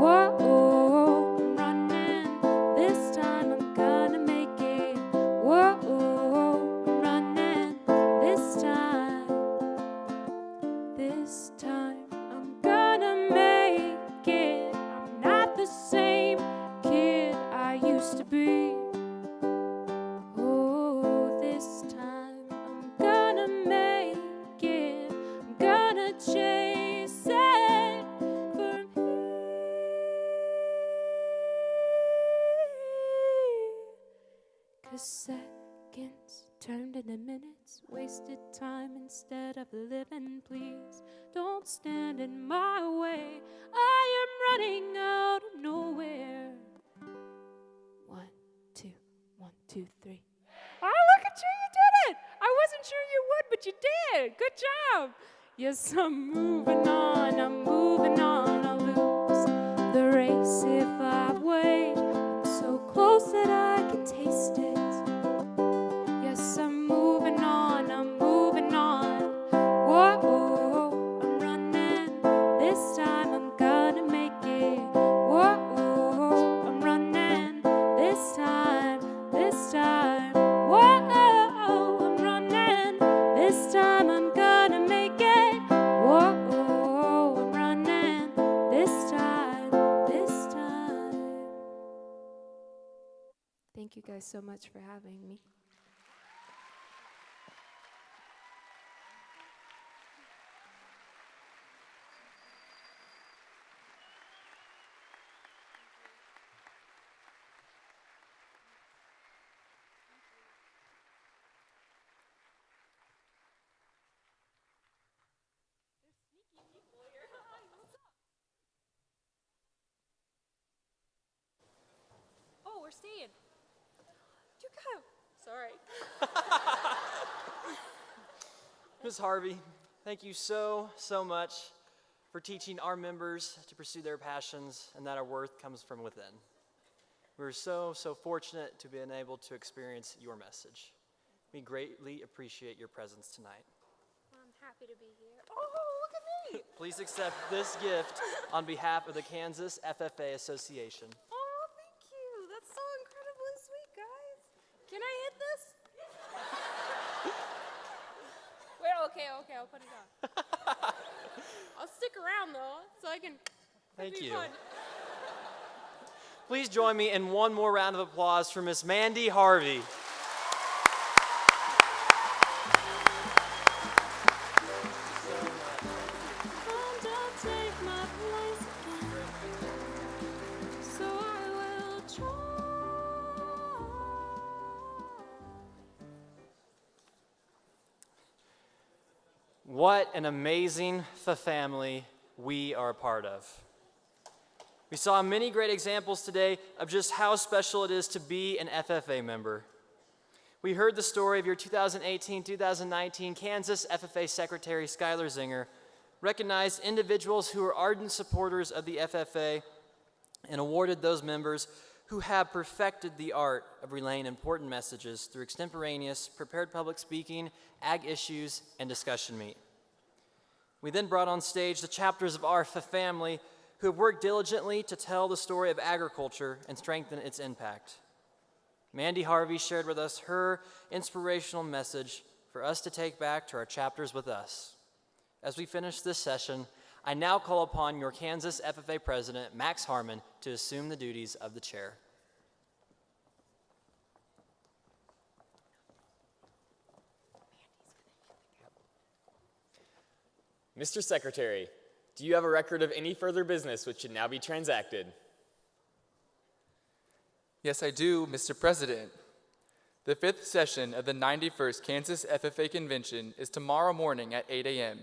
whoa, I'm running, this time I'm gonna make it. Whoa, I'm running, this time I'm gonna make it. I'm not the same kid I used to be. Oh, this time I'm gonna make it. I'm gonna chase it for me. 'Cause seconds turned into minutes, wasted time instead of living. Please don't stand in my way. I am running out of nowhere. 1, 2, 1, 2, 3. Oh, look at you, you did it! I wasn't sure you would, but you did. Good job. Yes, I'm moving on, I'll lose the race if I wait. I'm so close that I can taste it. Yes, I'm moving on, whoa, I'm running, this time I'm gonna make it. Whoa, I'm running, this time, whoa, I'm running, this time I'm gonna make it. Whoa, I'm running, this time. Thank you guys so much for having me. Oh, we're staying. You go. Sorry. Ms. Harvey, thank you so much for teaching our members to pursue their passions and that our worth comes from within. We're so fortunate to be able to experience your message. We greatly appreciate your presence tonight. I'm happy to be here. Oh, look at me. Please accept this gift on behalf of the Kansas FFA Association. Oh, thank you. That's so incredibly sweet, guys. Can I hit this? Wait, okay, I'll put it on. I'll stick around though, so I can. Thank be you. Fun. Please join me in one more round of applause for Miss Mandy Harvey. What an amazing family we are a part of. We saw many great examples today of just how special it is to be an FFA member. We heard the story of your 2018-2019 Kansas FFA Secretary Skylar Zinger, recognized individuals who are ardent supporters of the FFA, and awarded those members who have perfected the art of relaying important messages through extemporaneous, prepared public speaking, ag issues, and discussion meet. We then brought on stage the chapters of our family who have worked diligently to tell the story of agriculture and strengthen its impact. Mandy Harvey shared with us her inspirational message for us to take back to our chapters with us. As we finish this session, I now call upon your Kansas FFA President, Max Harmon, to assume the duties of the chair. Mr. Secretary, do you have a record of any further business which should now be transacted? Yes, I do, Mr. President. The 5th session of the 91st Kansas FFA Convention is tomorrow morning at 8 a.m.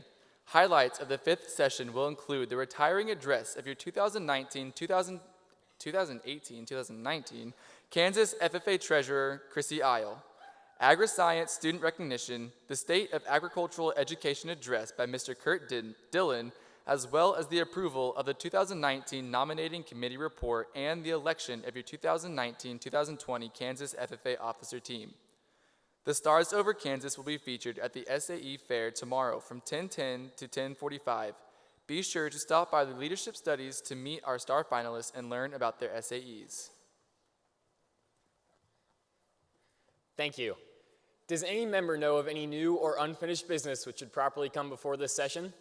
Highlights of the 5th session will include the retiring address of your 2018-2019 Kansas FFA Treasurer, Chrissy Isle, Agri-Science Student Recognition, the State of Agricultural Education Address by Mr. Kurt Dillon, as well as the approval of the 2019 Nominating Committee Report and the election of your 2019-2020 Kansas FFA Officer Team. The Stars Over Kansas will be featured at the SAE Fair tomorrow from 10:10 to 10:45. Be sure to stop by the Leadership Studies to meet our star finalists and learn about their SAEs. Thank you. Does any member know of any new or unfinished business which should properly come before this session?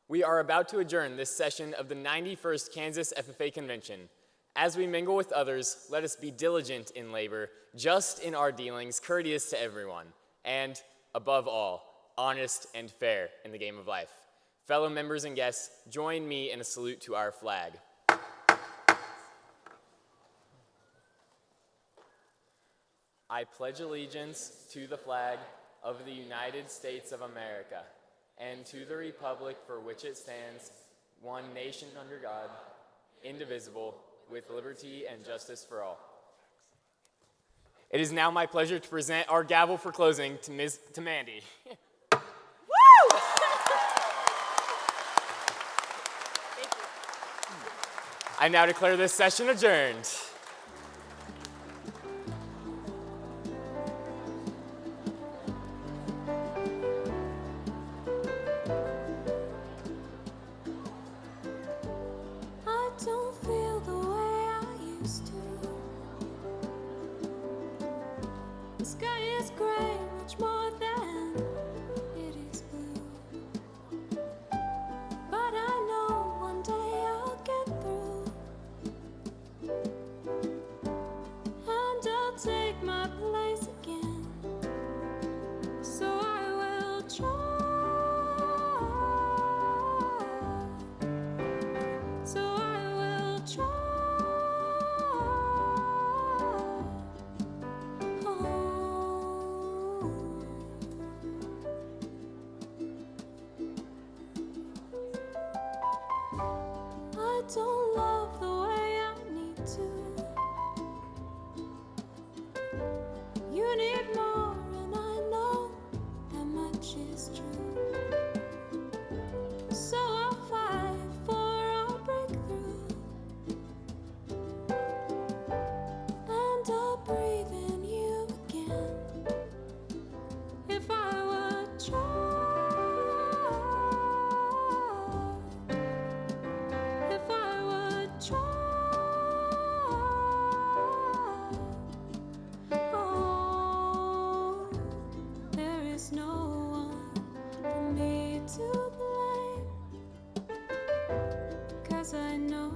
We are about to adjourn this session of the 91st Kansas FFA Convention. As we mingle with others, let us be diligent in labor, just in our dealings, courteous to everyone, and, above all, honest and fair in the game of life. Fellow members and guests, join me in a salute to our flag. I pledge allegiance to the flag of the United States of America and to the republic for which it stands, one nation under God, indivisible, with liberty and justice for all. It is now my pleasure to present our gavel for closing to Mandy. Woo! I now declare this session adjourned. I don't feel the way I used to. The sky is gray, much more than it is blue. But I know one day I'll get through. And I'll take my place again. So I will try. So I will try. I don't love the way I need to. You need more, and I know that much is true. So I'll fight for our breakthrough, and I'll breathe in you again. If I would try. If I would try, oh, there is no one for me to blame, 'cause I know